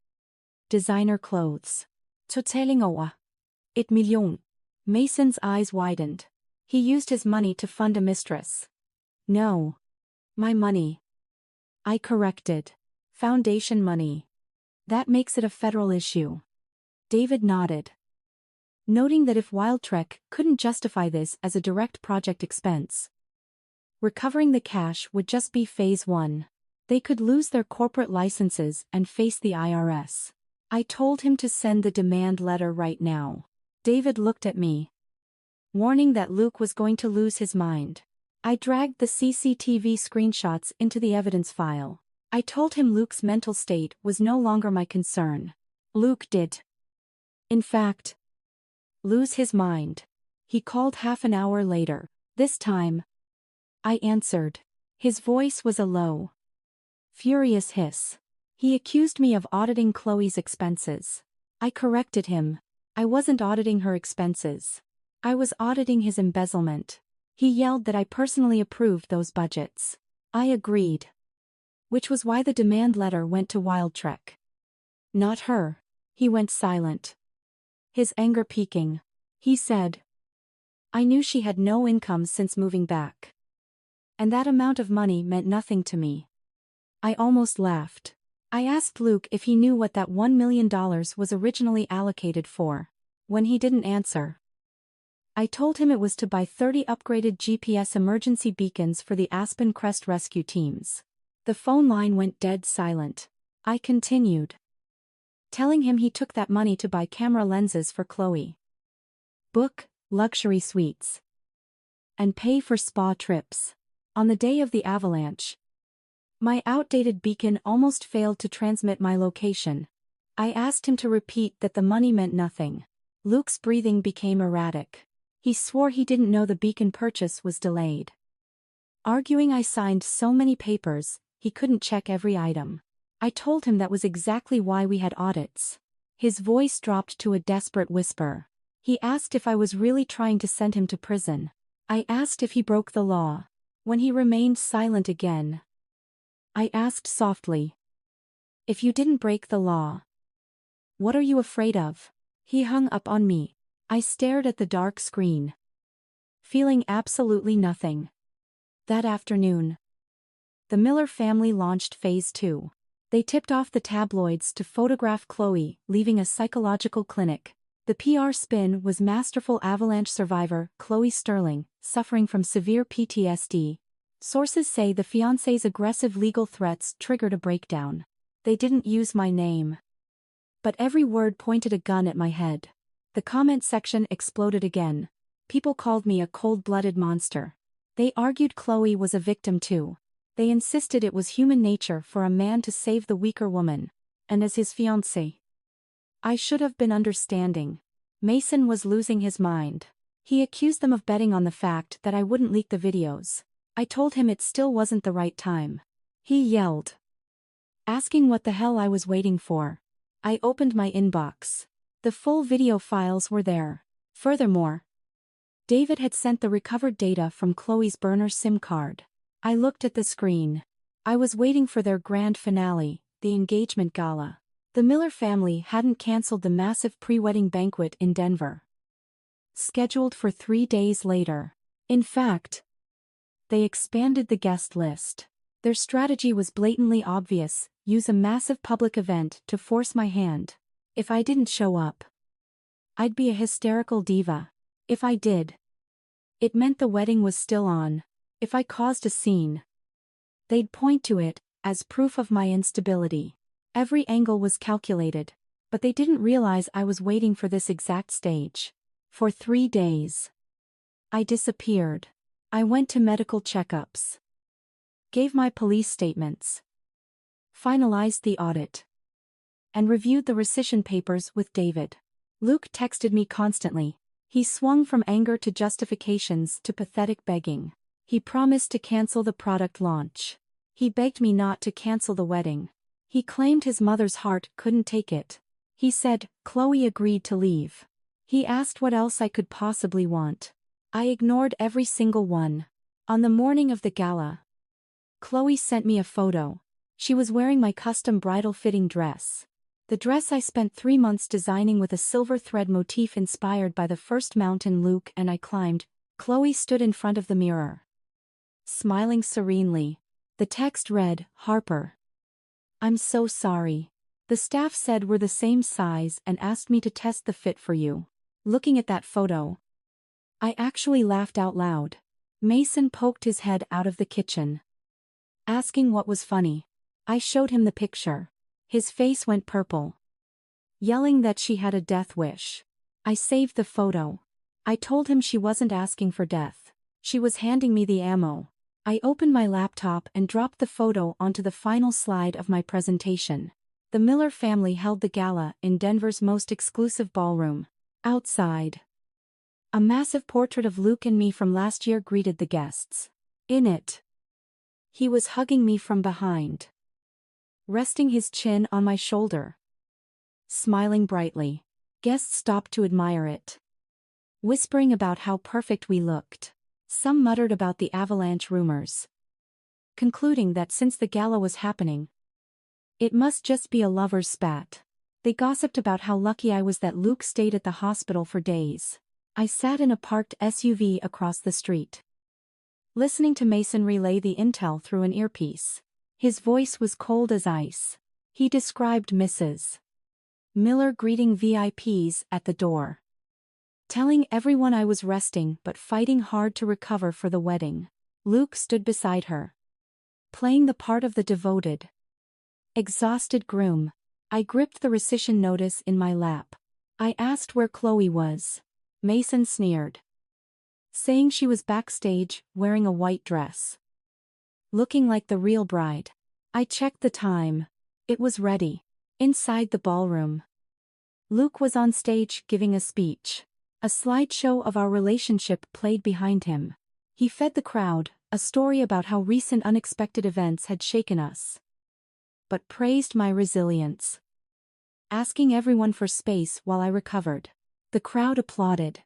designer clothes. Totaling over 8 million. Mason's eyes widened. He used his money to fund a mistress. No. My money. I corrected. Foundation money. That makes it a federal issue. David nodded, noting that if Wildtrek couldn't justify this as a direct project expense, recovering the cash would just be phase 1. They could lose their corporate licenses and face the IRS. I told him to send the demand letter right now. David looked at me, warning that Luke was going to lose his mind. I dragged the CCTV screenshots into the evidence file. I told him Luke's mental state was no longer my concern. Luke did, in fact, lose his mind. He called half an hour later. This time, I answered. His voice was a low, furious hiss. He accused me of auditing Chloe's expenses. I corrected him. I wasn't auditing her expenses. I was auditing his embezzlement. He yelled that I personally approved those budgets. I agreed. Which was why the demand letter went to Wildtrek. Not her. He went silent, his anger peaking. He said, I knew she had no income since moving back. And that amount of money meant nothing to me. I almost laughed. I asked Luke if he knew what that $1 million was originally allocated for. When he didn't answer, I told him it was to buy 30 upgraded GPS emergency beacons for the Aspen Crest rescue teams. The phone line went dead silent. I continued, telling him he took that money to buy camera lenses for Chloe, book luxury suites, and pay for spa trips. On the day of the avalanche, my outdated beacon almost failed to transmit my location. I asked him to repeat that the money meant nothing. Luke's breathing became erratic. He swore he didn't know the beacon purchase was delayed, arguing I signed so many papers, he couldn't check every item. I told him that was exactly why we had audits. His voice dropped to a desperate whisper. He asked if I was really trying to send him to prison. I asked if he broke the law. When he remained silent again, I asked softly, if you didn't break the law, what are you afraid of? He hung up on me. I stared at the dark screen, feeling absolutely nothing. That afternoon, the Miller family launched Phase 2. They tipped off the tabloids to photograph Chloe leaving a psychological clinic. The PR spin was masterful. Avalanche survivor Chloe Sterling, suffering from severe PTSD. Sources say the fiancé's aggressive legal threats triggered a breakdown. They didn't use my name, but every word pointed a gun at my head. The comment section exploded again. People called me a cold-blooded monster. They argued Chloe was a victim too. They insisted it was human nature for a man to save the weaker woman. And as his fiancé, I should have been understanding. Mason was losing his mind. He accused them of betting on the fact that I wouldn't leak the videos. I told him it still wasn't the right time. He yelled, asking what the hell I was waiting for. I opened my inbox. The full video files were there. Furthermore, David had sent the recovered data from Chloe's burner SIM card. I looked at the screen. I was waiting for their grand finale, the engagement gala. The Miller family hadn't canceled the massive pre-wedding banquet in Denver, scheduled for 3 days later. In fact, they expanded the guest list. Their strategy was blatantly obvious: use a massive public event to force my hand. If I didn't show up, I'd be a hysterical diva. If I did, it meant the wedding was still on. If I caused a scene, they'd point to it as proof of my instability. Every angle was calculated, but they didn't realize I was waiting for this exact stage. For 3 days, I disappeared. I went to medical checkups, gave my police statements, finalized the audit, and reviewed the rescission papers with David. Luke texted me constantly. He swung from anger to justifications to pathetic begging. He promised to cancel the product launch. He begged me not to cancel the wedding. He claimed his mother's heart couldn't take it. He said Chloe agreed to leave, He asked what else I could possibly want. I ignored every single one. On the morning of the gala, Chloe sent me a photo. She was wearing my custom bridal fitting dress. The dress I spent 3 months designing with a silver thread motif inspired by the first mountain Luke and I climbed. Chloe stood in front of the mirror, smiling serenely. The text read, "Harper, I'm so sorry. The staff said we're the same size and asked me to test the fit for you." Looking at that photo, I actually laughed out loud. Mason poked his head out of the kitchen, asking what was funny. I showed him the picture. His face went purple, yelling that she had a death wish. I saved the photo. I told him she wasn't asking for death. She was handing me the ammo. I opened my laptop and dropped the photo onto the final slide of my presentation. The Miller family held the gala in Denver's most exclusive ballroom. Outside, a massive portrait of Luke and me from last year greeted the guests. In it, he was hugging me from behind, resting his chin on my shoulder, smiling brightly. Guests stopped to admire it, whispering about how perfect we looked. Some muttered about the Avalanche rumors, concluding that since the gala was happening, it must just be a lover's spat. They gossiped about how lucky I was that Luke stayed at the hospital for days. I sat in a parked SUV across the street, listening to Mason relay the intel through an earpiece. His voice was cold as ice. He described Mrs. Miller greeting VIPs at the door, telling everyone I was resting but fighting hard to recover for the wedding. Luke stood beside her, playing the part of the devoted, exhausted groom. I gripped the rescission notice in my lap. I asked where Chloe was. Mason sneered, saying she was backstage, wearing a white dress, looking like the real bride. I checked the time. It was ready. Inside the ballroom, Luke was on stage giving a speech. A slideshow of our relationship played behind him. He fed the crowd, a story about how recent unexpected events had shaken us, but praised my resilience, asking everyone for space while I recovered. The crowd applauded.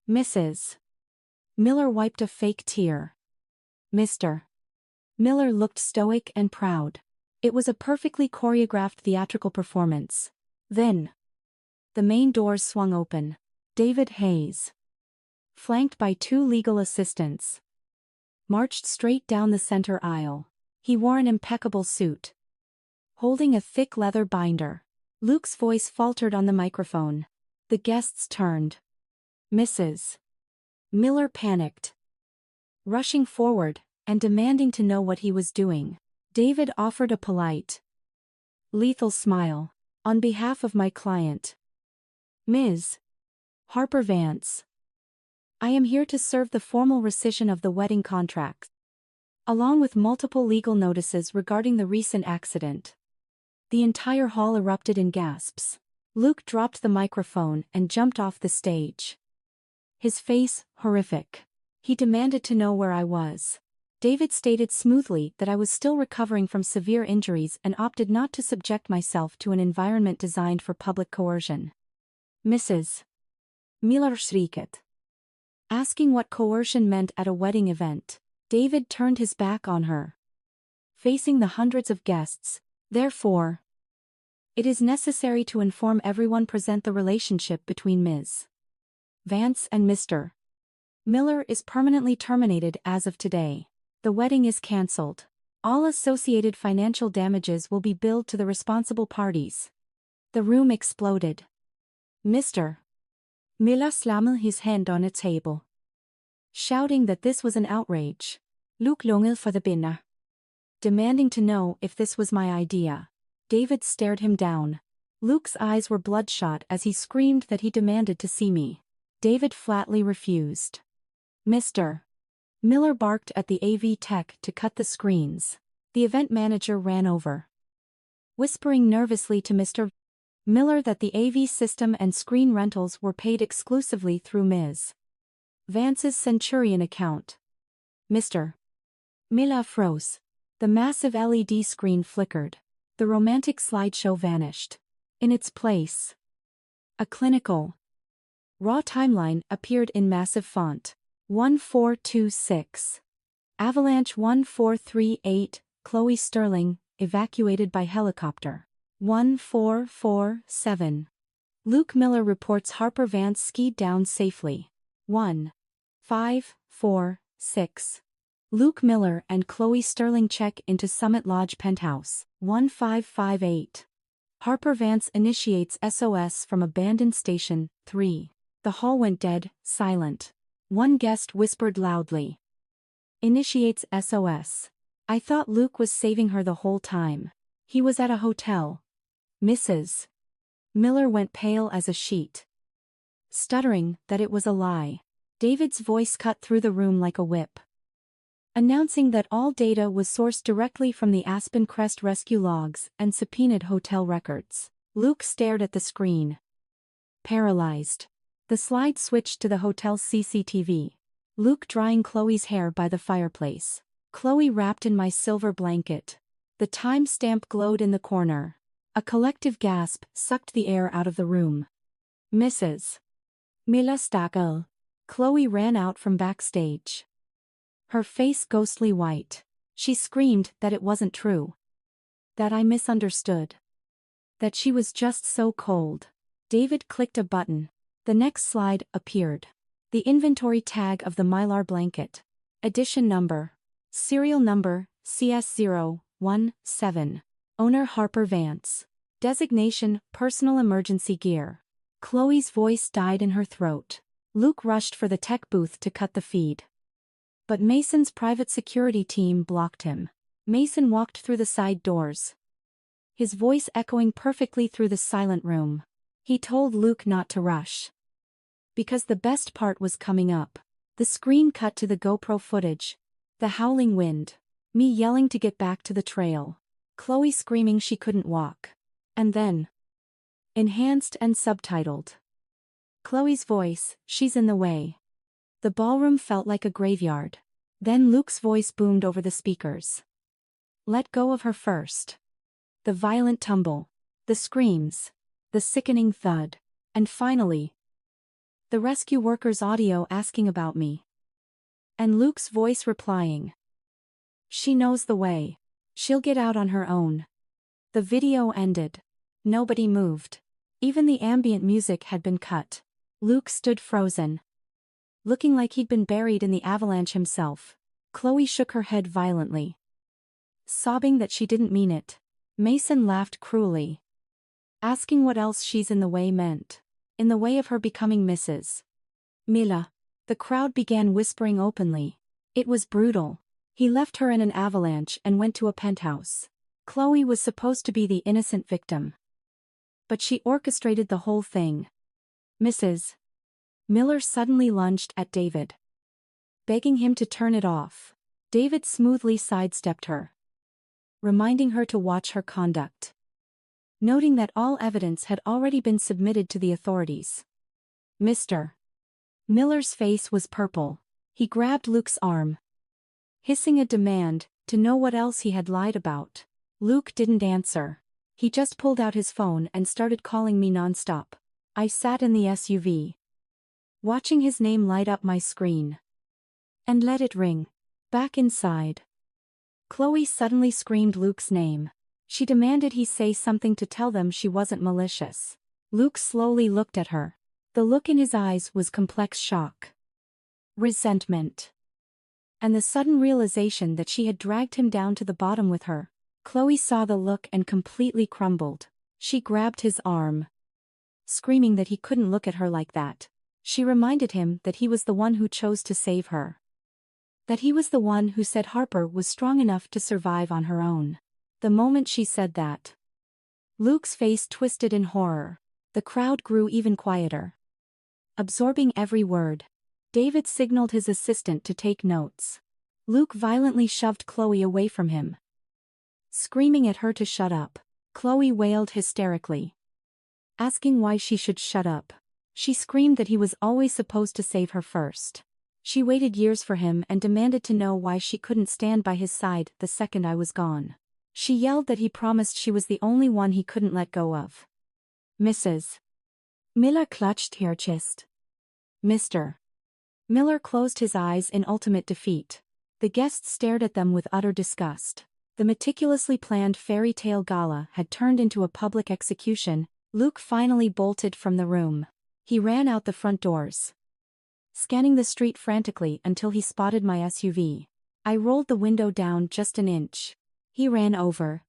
Mrs. Miller wiped a fake tear. Mr. Miller looked stoic and proud. It was a perfectly choreographed theatrical performance. Then, the main doors swung open. David Hayes, flanked by 2 legal assistants, marched straight down the center aisle. He wore an impeccable suit, holding a thick leather binder. Luke's voice faltered on the microphone. The guests turned. Mrs. Miller panicked, rushing forward and demanding to know what he was doing. David offered a polite, lethal smile. On behalf of my client, Ms. Harper Vance, I am here to serve the formal rescission of the wedding contract, along with multiple legal notices regarding the recent accident. The entire hall erupted in gasps. Luke dropped the microphone and jumped off the stage, his face horrific. He demanded to know where I was. David stated smoothly that I was still recovering from severe injuries and opted not to subject myself to an environment designed for public coercion. Mrs. Miller shrieked, asking what coercion meant at a wedding event. David turned his back on her, facing the hundreds of guests. Therefore, it is necessary to inform everyone present the relationship between Ms. Vance and Mr. Miller is permanently terminated as of today. The wedding is cancelled. All associated financial damages will be billed to the responsible parties. The room exploded. Mr. Miller slammed his hand on a table, shouting that this was an outrage. Luke lunged for the binner, demanding to know if this was my idea. David stared him down. Luke's eyes were bloodshot as he screamed that he demanded to see me. David flatly refused. Mr. Miller barked at the AV tech to cut the screens. The event manager ran over, whispering nervously to Mr. Miller that the AV system and screen rentals were paid exclusively through Ms. Vance's Centurion account. Mr. Miller froze. The massive LED screen flickered. The romantic slideshow vanished. In its place, a clinical, Raw timeline appeared in massive font. 1426. Avalanche 1438, Chloe Sterling, evacuated by helicopter. 1447. Luke Miller reports Harper Vance skied down safely. 1546. Luke Miller and Chloe Sterling check into Summit Lodge penthouse. 1558. Harper Vance initiates SOS from abandoned station. 3. The hall went dead, silent. One guest whispered loudly. Initiates SOS. I thought Luke was saving her the whole time. He was at a hotel. Mrs. Miller went pale as a sheet, stuttering that it was a lie. David's voice cut through the room like a whip, announcing that all data was sourced directly from the Aspen Crest rescue logs and subpoenaed hotel records. Luke stared at the screen, paralyzed. The slide switched to the hotel's CCTV. Luke drying Chloe's hair by the fireplace. Chloe wrapped in my silver blanket. The time-stamp glowed in the corner. A collective gasp sucked the air out of the room. Mrs. Mila Stackel. Chloe ran out from backstage, her face ghostly white. She screamed that it wasn't true, that I misunderstood, that she was just so cold. David clicked a button. The next slide appeared. The inventory tag of the Mylar blanket. Edition number. Serial number, CS017. Owner Harper Vance. Designation, personal emergency gear. Chloe's voice died in her throat. Luke rushed for the tech booth to cut the feed, but Mason's private security team blocked him. Mason walked through the side doors, his voice echoing perfectly through the silent room. He told Luke not to rush, because the best part was coming up. The screen cut to the GoPro footage. The howling wind. Me yelling to get back to the trail. Chloe screaming she couldn't walk. And then, enhanced and subtitled. Chloe's voice, she's in the way. The ballroom felt like a graveyard. Then Luke's voice boomed over the speakers. Let go of her first. The violent tumble. The screams. The sickening thud. And finally, the rescue workers' audio asking about me. And Luke's voice replying. She knows the way. She'll get out on her own. The video ended. Nobody moved. Even the ambient music had been cut. Luke stood frozen, looking like he'd been buried in the avalanche himself. Chloe shook her head violently, sobbing that she didn't mean it. Mason laughed cruelly, asking what else she's in the way meant. In the way of her becoming Mrs. Mila. The crowd began whispering openly. It was brutal. He left her in an avalanche and went to a penthouse. Chloe was supposed to be the innocent victim, but she orchestrated the whole thing. Mrs. Miller suddenly lunged at David, begging him to turn it off. David smoothly sidestepped her, reminding her to watch her conduct, noting that all evidence had already been submitted to the authorities. Mr. Miller's face was purple. He grabbed Luke's arm, hissing a demand to know what else he had lied about. Luke didn't answer. He just pulled out his phone and started calling me nonstop. I sat in the SUV, watching his name light up my screen, and let it ring. Back inside, Chloe suddenly screamed Luke's name. She demanded he say something to tell them she wasn't malicious. Luke slowly looked at her. The look in his eyes was complex shock, resentment, and the sudden realization that she had dragged him down to the bottom with her. Chloe saw the look and completely crumbled. She grabbed his arm, screaming that he couldn't look at her like that. She reminded him that he was the one who chose to save her, that he was the one who said Harper was strong enough to survive on her own. The moment she said that, Luke's face twisted in horror. The crowd grew even quieter, absorbing every word. David signaled his assistant to take notes. Luke violently shoved Chloe away from him, screaming at her to shut up. Chloe wailed hysterically, asking why she should shut up. She screamed that he was always supposed to save her first. She waited years for him and demanded to know why she couldn't stand by his side the second I was gone. She yelled that he promised she was the only one he couldn't let go of. Mrs. Miller clutched her chest. Mr. Miller closed his eyes in ultimate defeat. The guests stared at them with utter disgust. The meticulously planned fairy tale gala had turned into a public execution. Luke finally bolted from the room. He ran out the front doors, scanning the street frantically until he spotted my SUV. I rolled the window down just an inch. He ran over,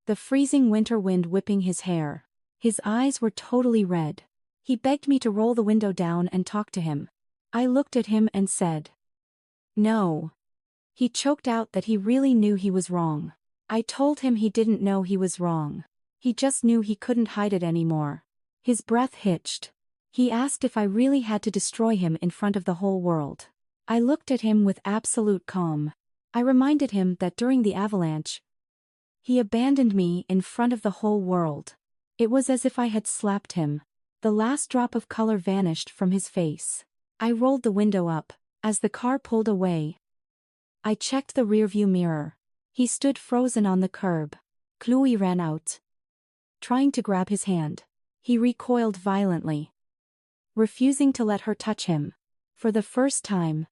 the freezing winter wind whipping his hair. His eyes were totally red. He begged me to roll the window down and talk to him. I looked at him and said, "No." He choked out that he really knew he was wrong. I told him he didn't know he was wrong. He just knew he couldn't hide it anymore. His breath hitched. He asked if I really had to destroy him in front of the whole world. I looked at him with absolute calm. I reminded him that during the avalanche, he abandoned me in front of the whole world. It was as if I had slapped him. The last drop of color vanished from his face. I rolled the window up. As the car pulled away, I checked the rearview mirror. He stood frozen on the curb. Chloe ran out, trying to grab his hand. He recoiled violently, refusing to let her touch him. For the first time,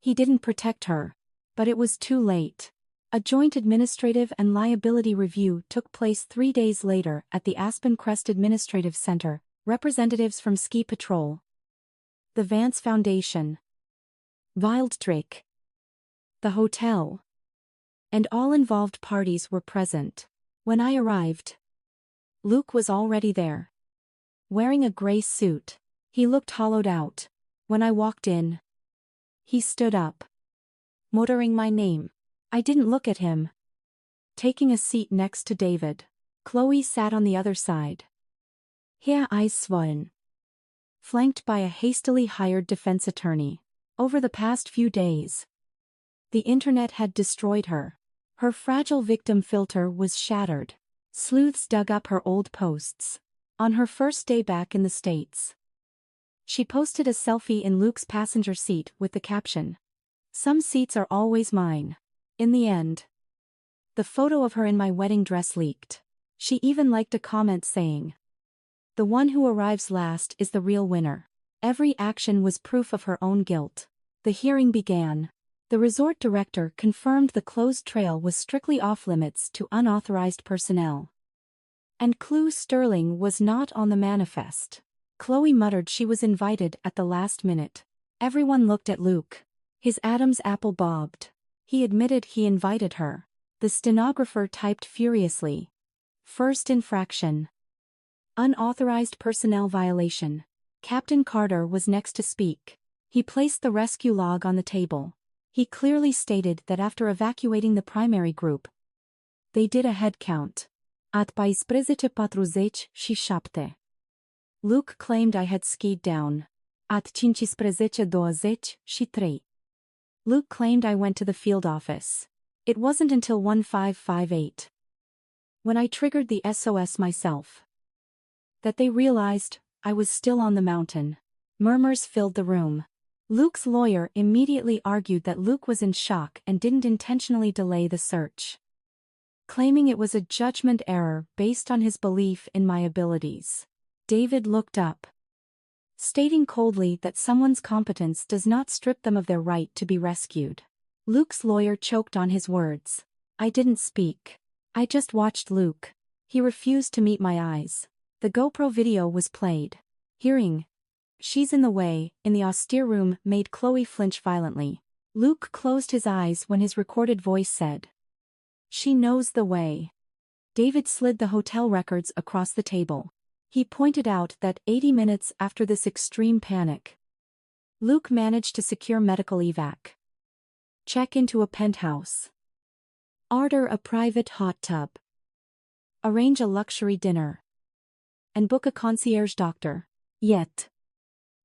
he didn't protect her. But it was too late. A joint administrative and liability review took place 3 days later at the Aspen Crest Administrative Center. Representatives from Ski Patrol, the Vance Foundation, Wildtrak, the hotel, and all involved parties were present. When I arrived, Luke was already there, wearing a gray suit. He looked hollowed out. When I walked in, he stood up, muttering my name. I didn't look at him. Taking a seat next to David, Chloe sat on the other side, her eyes swollen, flanked by a hastily hired defense attorney. Over the past few days, the internet had destroyed her. Her fragile victim filter was shattered. Sleuths dug up her old posts. On her first day back in the States, she posted a selfie in Luke's passenger seat with the caption, "Some seats are always mine." In the end, the photo of her in my wedding dress leaked. She even liked a comment saying, "The one who arrives last is the real winner." Every action was proof of her own guilt. The hearing began. The resort director confirmed the closed trail was strictly off-limits to unauthorized personnel. And Clue Sterling was not on the manifest. Chloe muttered she was invited at the last minute. Everyone looked at Luke. His Adam's apple bobbed. He admitted he invited her. The stenographer typed furiously, "First infraction. Unauthorized personnel violation." Captain Carter was next to speak. He placed the rescue log on the table. He clearly stated that after evacuating the primary group, they did a head count. At 14:47. Luke claimed I had skied down. At 15:23. Luke claimed I went to the field office. It wasn't until 1558, when I triggered the SOS myself, that they realized I was still on the mountain. Murmurs filled the room. Luke's lawyer immediately argued that Luke was in shock and didn't intentionally delay the search, claiming it was a judgment error based on his belief in my abilities. David looked up, stating coldly that someone's competence does not strip them of their right to be rescued. Luke's lawyer choked on his words. I didn't speak. I just watched Luke. He refused to meet my eyes. The GoPro video was played. Hearing, "She's in the way," in the austere room made Chloe flinch violently. Luke closed his eyes when his recorded voice said, "She knows the way." David slid the hotel records across the table. He pointed out that 80 minutes after this extreme panic, Luke managed to secure medical evac, check into a penthouse, order a private hot tub, arrange a luxury dinner, and book a concierge doctor. Yet,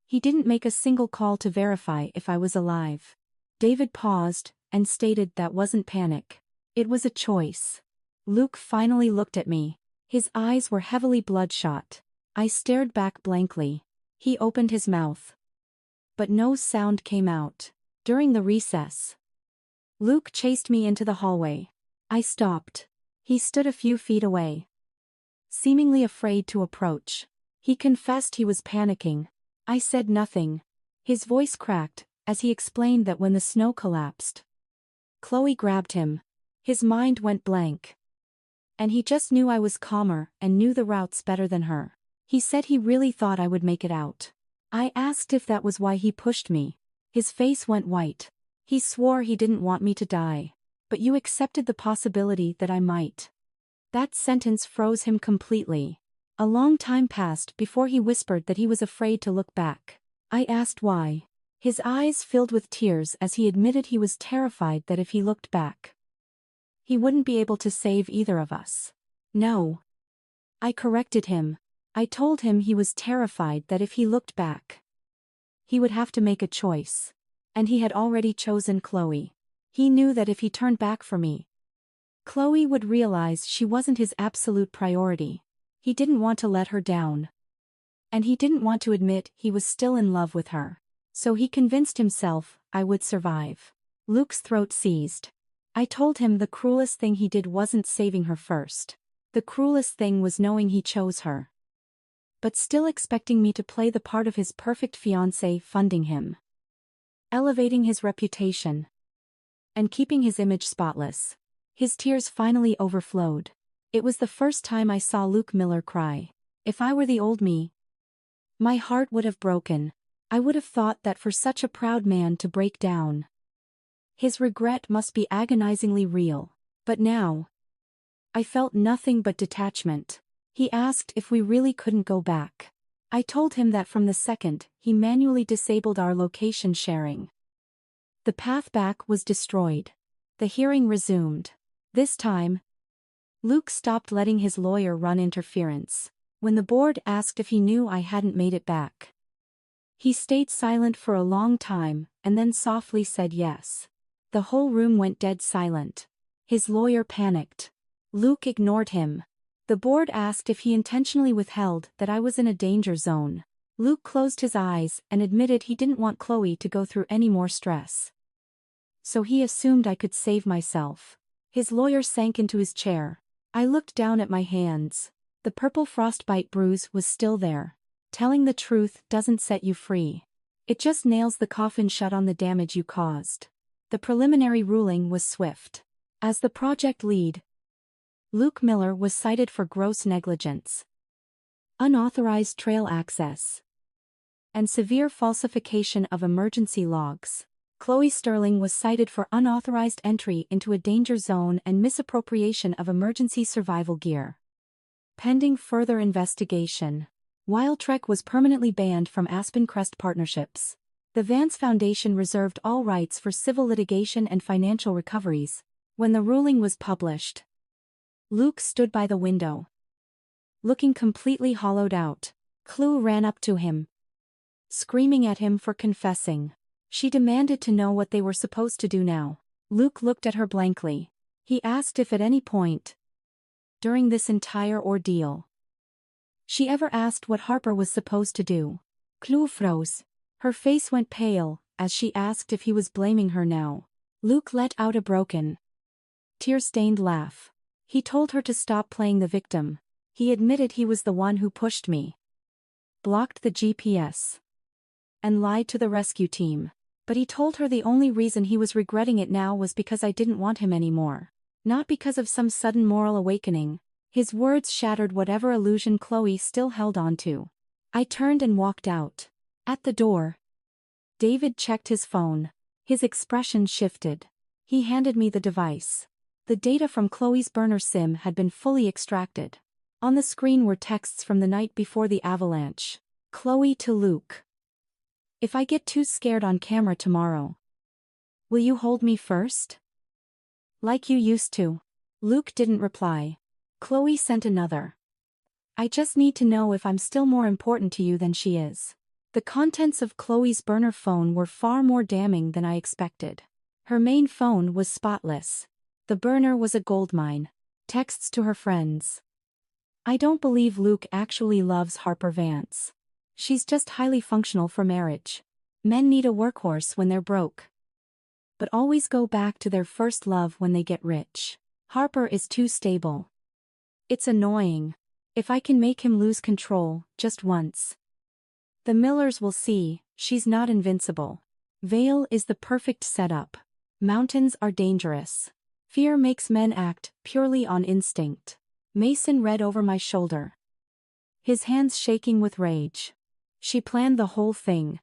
he didn't make a single call to verify if I was alive. David paused and stated that wasn't panic. It was a choice. Luke finally looked at me. His eyes were heavily bloodshot. I stared back blankly. He opened his mouth, but no sound came out. During the recess, Luke chased me into the hallway. I stopped. He stood a few feet away, seemingly afraid to approach. He confessed he was panicking. I said nothing. His voice cracked, as he explained that when the snow collapsed, Chloe grabbed him. His mind went blank. And he just knew I was calmer and knew the routes better than her. He said he really thought I would make it out. I asked if that was why he pushed me. His face went white. He swore he didn't want me to die. But you accepted the possibility that I might. That sentence froze him completely. A long time passed before he whispered that he was afraid to look back. I asked why. His eyes filled with tears as he admitted he was terrified that if he looked back, he wouldn't be able to save either of us. No. I corrected him. I told him he was terrified that if he looked back, he would have to make a choice. And he had already chosen Chloe. He knew that if he turned back for me, Chloe would realize she wasn't his absolute priority. He didn't want to let her down. And he didn't want to admit he was still in love with her. So he convinced himself I would survive. Luke's throat seized. I told him the cruelest thing he did wasn't saving her first. The cruelest thing was knowing he chose her, but still expecting me to play the part of his perfect fiancé, funding him, elevating his reputation, and keeping his image spotless. His tears finally overflowed. It was the first time I saw Luke Miller cry. If I were the old me, my heart would have broken. I would have thought that for such a proud man to break down, his regret must be agonizingly real. But now, I felt nothing but detachment. He asked if we really couldn't go back. I told him that from the second he manually disabled our location sharing, the path back was destroyed. The hearing resumed. This time, Luke stopped letting his lawyer run interference. When the board asked if he knew I hadn't made it back, he stayed silent for a long time and then softly said yes. The whole room went dead silent. His lawyer panicked. Luke ignored him. The board asked if he intentionally withheld that I was in a danger zone. Luke closed his eyes and admitted he didn't want Chloe to go through any more stress. So he assumed I could save myself. His lawyer sank into his chair. I looked down at my hands. The purple frostbite bruise was still there. Telling the truth doesn't set you free. It just nails the coffin shut on the damage you caused. The preliminary ruling was swift. As the project lead, Luke Miller was cited for gross negligence, unauthorized trail access, and severe falsification of emergency logs. Chloe Sterling was cited for unauthorized entry into a danger zone and misappropriation of emergency survival gear. Pending further investigation, Wildtrek was permanently banned from Aspen Crest partnerships. The Vance Foundation reserved all rights for civil litigation and financial recoveries. When the ruling was published, Luke stood by the window, looking completely hollowed out. Chloe ran up to him, screaming at him for confessing. She demanded to know what they were supposed to do now. Luke looked at her blankly. He asked if at any point, during this entire ordeal, she ever asked what Harper was supposed to do. Chloe froze. Her face went pale as she asked if he was blaming her now. Luke let out a broken, tear-stained laugh. He told her to stop playing the victim. He admitted he was the one who pushed me, blocked the GPS, and lied to the rescue team. But he told her the only reason he was regretting it now was because I didn't want him anymore. Not because of some sudden moral awakening. His words shattered whatever illusion Chloe still held on to. I turned and walked out. At the door, David checked his phone. His expression shifted. He handed me the device. The data from Chloe's burner SIM had been fully extracted. On the screen were texts from the night before the avalanche. Chloe to Luke. If I get too scared on camera tomorrow, will you hold me first? Like you used to. Luke didn't reply. Chloe sent another. I just need to know if I'm still more important to you than she is. The contents of Chloe's burner phone were far more damning than I expected. Her main phone was spotless. The burner was a goldmine. Texts to her friends. I don't believe Luke actually loves Harper Vance. She's just highly functional for marriage. Men need a workhorse when they're broke, but always go back to their first love when they get rich. Harper is too stable. It's annoying. If I can make him lose control, just once, The Millers will see, she's not invincible. Vale is the perfect setup. Mountains are dangerous. Fear makes men act purely on instinct. Mason read over my shoulder, his hands shaking with rage. She planned the whole thing.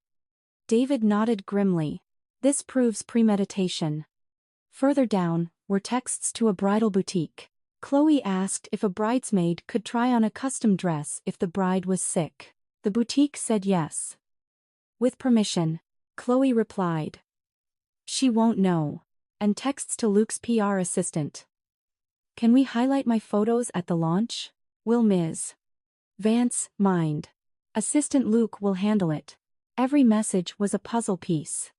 David nodded grimly. This proves premeditation. Further down were texts to a bridal boutique. Chloe asked if a bridesmaid could try on a custom dress if the bride was sick. The boutique said yes. With permission, Chloe replied. She won't know. And texts to Luke's PR assistant. Can we highlight my photos at the launch? Will Ms. Vance mind? Assistant Luke will handle it. Every message was a puzzle piece,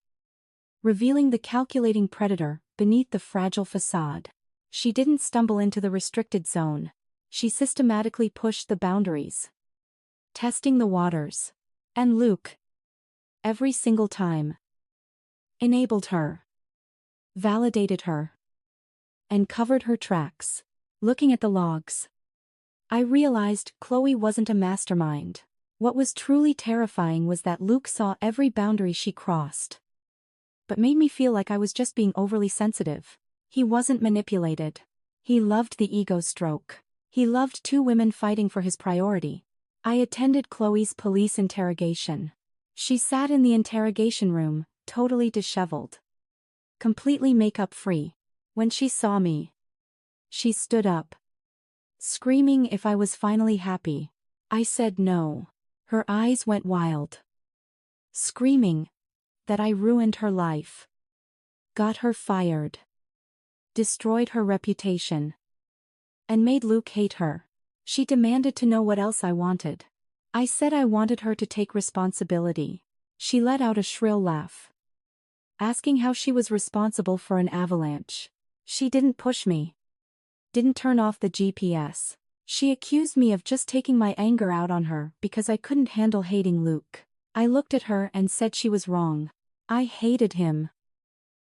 revealing the calculating predator beneath the fragile facade. She didn't stumble into the restricted zone. She systematically pushed the boundaries, testing the waters. And Luke, every single time, enabled her, validated her, and covered her tracks. Looking at the logs, I realized Chloe wasn't a mastermind. What was truly terrifying was that Luke saw every boundary she crossed, but made me feel like I was just being overly sensitive. He wasn't manipulated. He loved the ego stroke. He loved two women fighting for his priority. I attended Chloe's police interrogation. She sat in the interrogation room, totally disheveled, completely makeup-free. When she saw me, she stood up, screaming if I was finally happy. I said no. Her eyes went wild, screaming that I ruined her life, got her fired, destroyed her reputation, and made Luke hate her. She demanded to know what else I wanted. I said I wanted her to take responsibility. She let out a shrill laugh, asking how she was responsible for an avalanche. She didn't push me, didn't turn off the GPS. She accused me of just taking my anger out on her because I couldn't handle hating Luke. I looked at her and said she was wrong. I hated him.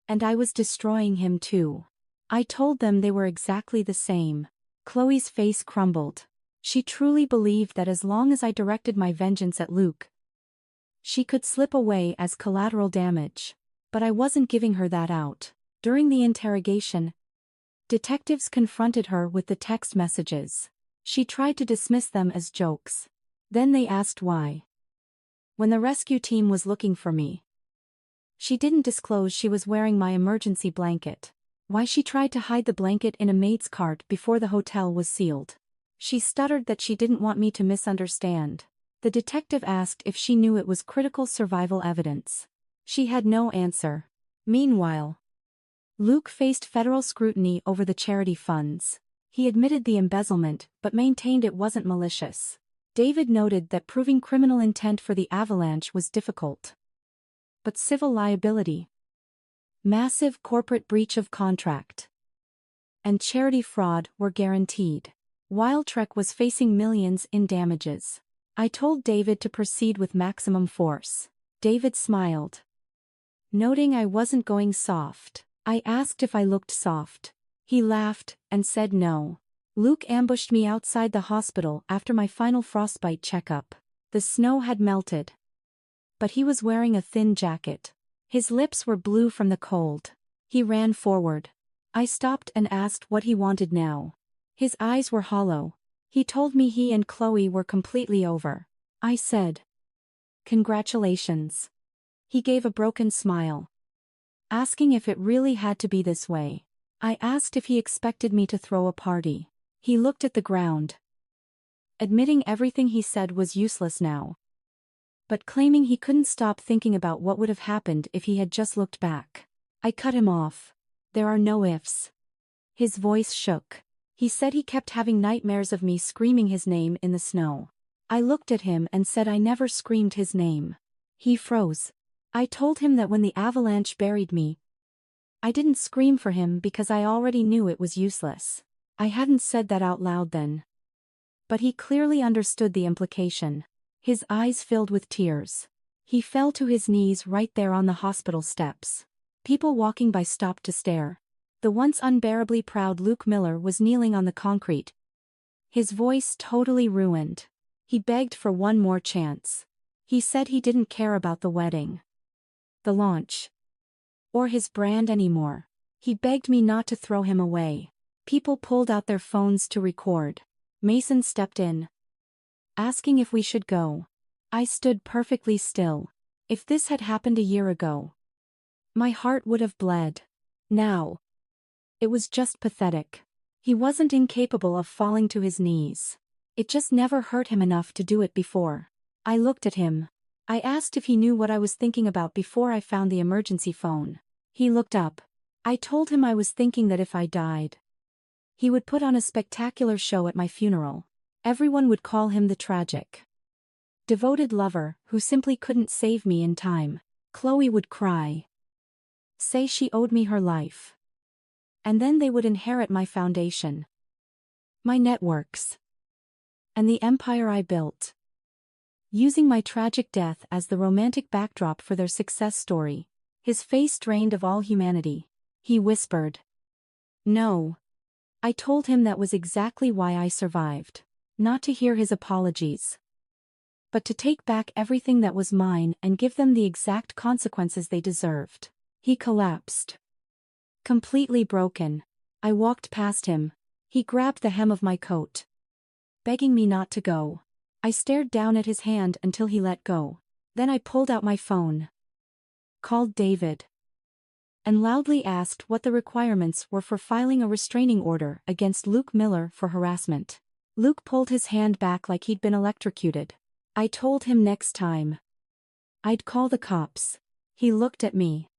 And I was destroying him too. I told them they were exactly the same. Chloe's face crumbled. She truly believed that as long as I directed my vengeance at Luke, she could slip away as collateral damage. But I wasn't giving her that out. During the interrogation, detectives confronted her with the text messages. She tried to dismiss them as jokes. Then they asked why. When the rescue team was looking for me, she didn't disclose she was wearing my emergency blanket. Why she tried to hide the blanket in a maid's cart before the hotel was sealed. She stuttered that she didn't want me to misunderstand. The detective asked if she knew it was critical survival evidence. She had no answer. Meanwhile, Luke faced federal scrutiny over the charity funds. He admitted the embezzlement but maintained it wasn't malicious. David noted that proving criminal intent for the avalanche was difficult. But civil liability, massive corporate breach of contract, and charity fraud were guaranteed. Wildtrek was facing millions in damages. I told David to proceed with maximum force. David smiled, noting I wasn't going soft. I asked if I looked soft. He laughed and said no. Luke ambushed me outside the hospital after my final frostbite checkup. The snow had melted, but he was wearing a thin jacket. His lips were blue from the cold. He ran forward. I stopped and asked what he wanted now. His eyes were hollow. He told me he and Chloe were completely over. I said, "Congratulations." He gave a broken smile, asking if it really had to be this way. I asked if he expected me to throw a party. He looked at the ground, admitting everything he said was useless now, but claiming he couldn't stop thinking about what would have happened if he had just looked back. I cut him off. There are no ifs. His voice shook. He said he kept having nightmares of me screaming his name in the snow. I looked at him and said I never screamed his name. He froze. I told him that when the avalanche buried me, I didn't scream for him because I already knew it was useless. I hadn't said that out loud then, but he clearly understood the implication. His eyes filled with tears. He fell to his knees right there on the hospital steps. People walking by stopped to stare. The once unbearably proud Luke Miller was kneeling on the concrete, his voice totally ruined. He begged for one more chance. He said he didn't care about the wedding, the launch, or his brand anymore. He begged me not to throw him away. People pulled out their phones to record. Mason stepped in, asking if we should go. I stood perfectly still. If this had happened a year ago, my heart would have bled. Now, it was just pathetic. He wasn't incapable of falling to his knees. It just never hurt him enough to do it before. I looked at him. I asked if he knew what I was thinking about before I found the emergency phone. He looked up. I told him I was thinking that if I died, he would put on a spectacular show at my funeral. Everyone would call him the tragic, devoted lover who simply couldn't save me in time. Chloe would cry, say she owed me her life. And then they would inherit my foundation, my networks, and the empire I built, using my tragic death as the romantic backdrop for their success story. His face drained of all humanity. He whispered, "No." I told him that was exactly why I survived. Not to hear his apologies, but to take back everything that was mine and give them the exact consequences they deserved. He collapsed, completely broken. I walked past him. He grabbed the hem of my coat, begging me not to go. I stared down at his hand until he let go. Then I pulled out my phone, called David, and loudly asked what the requirements were for filing a restraining order against Luke Miller for harassment. Luke pulled his hand back like he'd been electrocuted. I told him next time I'd call the cops. He looked at me,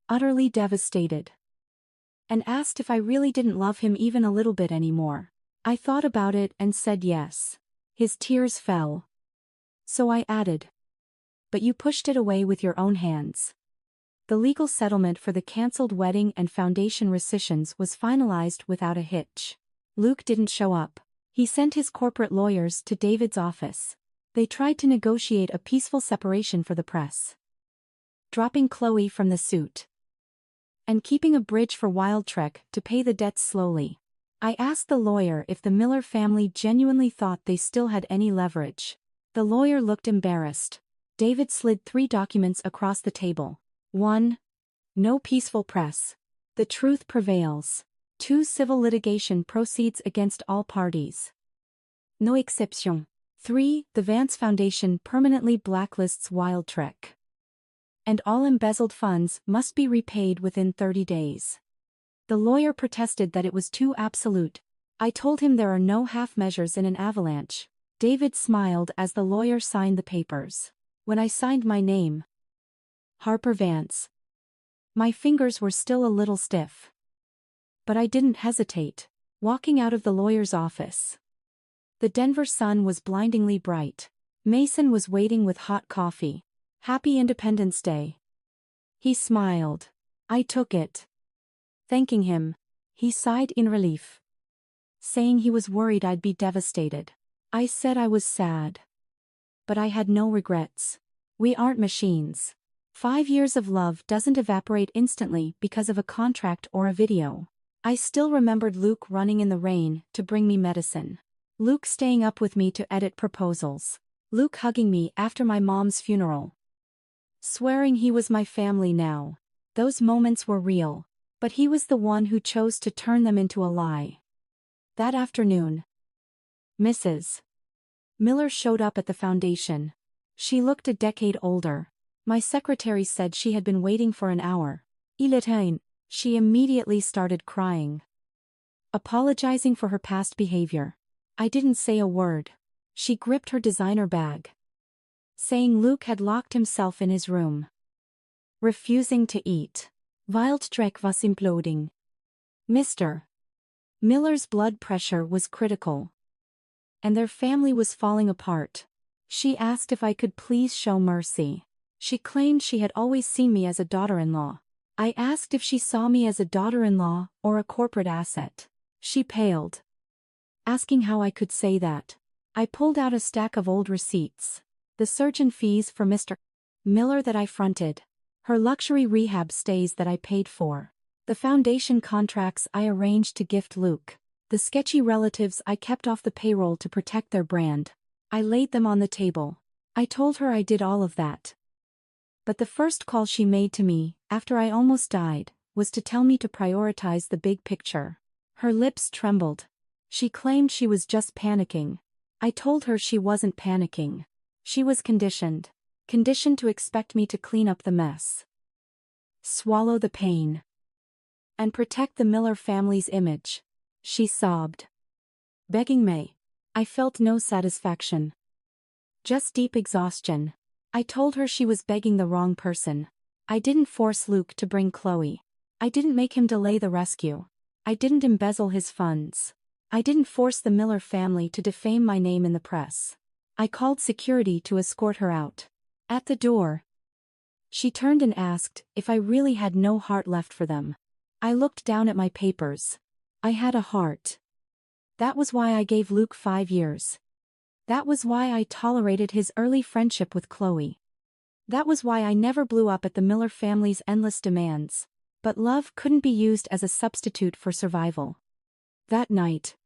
utterly devastated, and asked if I really didn't love him even a little bit anymore. I thought about it and said yes. His tears fell. So I added, "But you pushed it away with your own hands." The legal settlement for the cancelled wedding and foundation rescissions was finalized without a hitch. Luke didn't show up. He sent his corporate lawyers to David's office. They tried to negotiate a peaceful separation for the press, dropping Chloe from the suit and keeping a bridge for Wildtrek to pay the debts slowly. I asked the lawyer if the Miller family genuinely thought they still had any leverage. The lawyer looked embarrassed. David slid 3 documents across the table. 1. No peaceful press. The truth prevails. 2. Civil litigation proceeds against all parties. No exception. 3. The Vance Foundation permanently blacklists Wildtrek, and all embezzled funds must be repaid within 30 days. The lawyer protested that it was too absolute. I told him there are no half measures in an avalanche. David smiled as the lawyer signed the papers. When I signed my name, Harper Vance, my fingers were still a little stiff. But I didn't hesitate. Walking out of the lawyer's office, the Denver sun was blindingly bright. Mason was waiting with hot coffee. "Happy Independence Day." He smiled. I took it. Thanking him, he sighed in relief, saying he was worried I'd be devastated. I said I was sad, but I had no regrets. We aren't machines. 5 years of love doesn't evaporate instantly because of a contract or a video. I still remembered Luke running in the rain to bring me medicine. Luke staying up with me to edit proposals. Luke hugging me after my mom's funeral, swearing he was my family now. Those moments were real, but he was the one who chose to turn them into a lie. That afternoon, Mrs. Miller showed up at the foundation. She looked a decade older. My secretary said she had been waiting for an hour. Il est temps. She immediately started crying, apologizing for her past behavior. I didn't say a word. She gripped her designer bag, saying Luke had locked himself in his room, refusing to eat. Wildtrek was imploding. Mr. Miller's blood pressure was critical, and their family was falling apart. She asked if I could please show mercy. She claimed she had always seen me as a daughter-in-law. I asked if she saw me as a daughter-in-law or a corporate asset. She paled, asking how I could say that. I pulled out a stack of old receipts. The surgeon fees for Mr. Miller that I fronted, her luxury rehab stays that I paid for, the foundation contracts I arranged to gift Luke, the sketchy relatives I kept off the payroll to protect their brand. I laid them on the table. I told her I did all of that. But the first call she made to me, after I almost died, was to tell me to prioritize the big picture. Her lips trembled. She claimed she was just panicking. I told her she wasn't panicking. She was conditioned. Conditioned to expect me to clean up the mess. Swallow the pain. And protect the Miller family's image. She sobbed. Begging me. I felt no satisfaction. Just deep exhaustion. I told her she was begging the wrong person. I didn't force Luke to bring Chloe. I didn't make him delay the rescue. I didn't embezzle his funds. I didn't force the Miller family to defame my name in the press. I called security to escort her out. At the door, she turned and asked if I really had no heart left for them. I looked down at my papers. I had a heart. That was why I gave Luke 5 years. That was why I tolerated his early friendship with Chloe. That was why I never blew up at the Miller family's endless demands. But love couldn't be used as a substitute for survival. That night,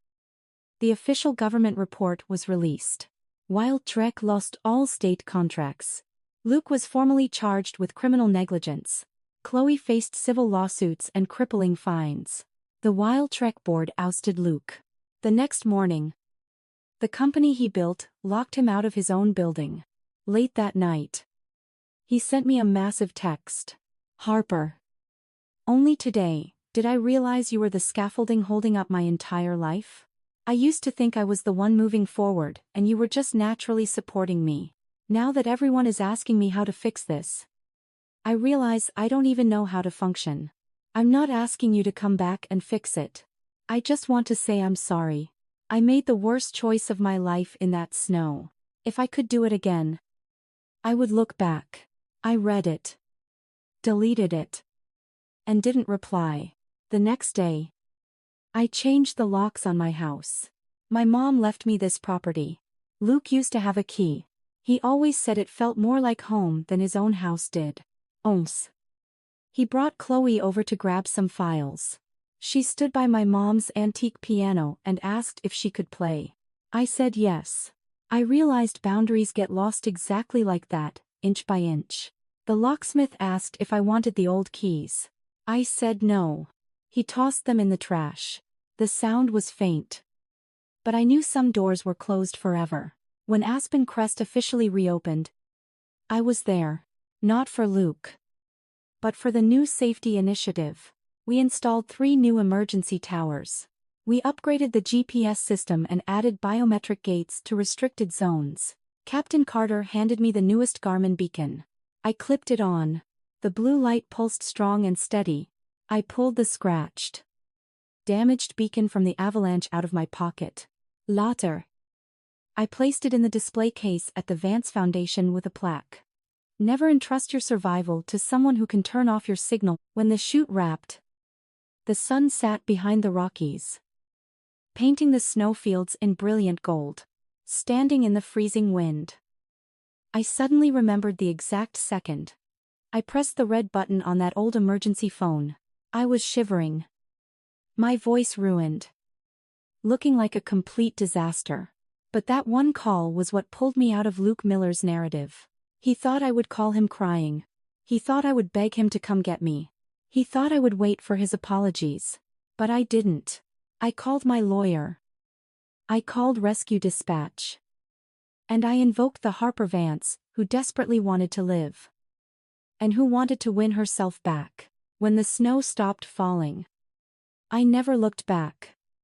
the official government report was released. Wild Trek lost all state contracts. Luke was formally charged with criminal negligence. Chloe faced civil lawsuits and crippling fines. The Wild Trek board ousted Luke. The next morning, the company he built locked him out of his own building. Late that night, he sent me a massive text. Harper. Only today did I realize you were the scaffolding holding up my entire life. I used to think I was the one moving forward and you were just naturally supporting me. Now that everyone is asking me how to fix this, I realize I don't even know how to function. I'm not asking you to come back and fix it. I just want to say I'm sorry. I made the worst choice of my life in that snow. If I could do it again, I would look back. I read it, deleted it, and didn't reply. The next day, I changed the locks on my house. My mom left me this property. Luke used to have a key. He always said it felt more like home than his own house did. Once, he brought Chloe over to grab some files. She stood by my mom's antique piano and asked if she could play. I said yes. I realized boundaries get lost exactly like that, inch by inch. The locksmith asked if I wanted the old keys. I said no. He tossed them in the trash. The sound was faint. But I knew some doors were closed forever. When Aspen Crest officially reopened, I was there. Not for Luke, but for the new safety initiative. We installed 3 new emergency towers. We upgraded the GPS system and added biometric gates to restricted zones. Captain Carter handed me the newest Garmin beacon. I clipped it on. The blue light pulsed strong and steady. I pulled the scratched, damaged beacon from the Avalanche out of my pocket. Later, I placed it in the display case at the Vance Foundation with a plaque. Never entrust your survival to someone who can turn off your signal. When the chute wrapped, the sun sat behind the Rockies, painting the snowfields in brilliant gold. Standing in the freezing wind, I suddenly remembered the exact second I pressed the red button on that old emergency phone. I was shivering, my voice ruined, looking like a complete disaster. But that one call was what pulled me out of Luke Miller's narrative. He thought I would call him crying. He thought I would beg him to come get me. He thought I would wait for his apologies. But I didn't. I called my lawyer. I called Rescue Dispatch. And I invoked the Harper Vance, who desperately wanted to live. And who wanted to win herself back. When the snow stopped falling, I never looked back.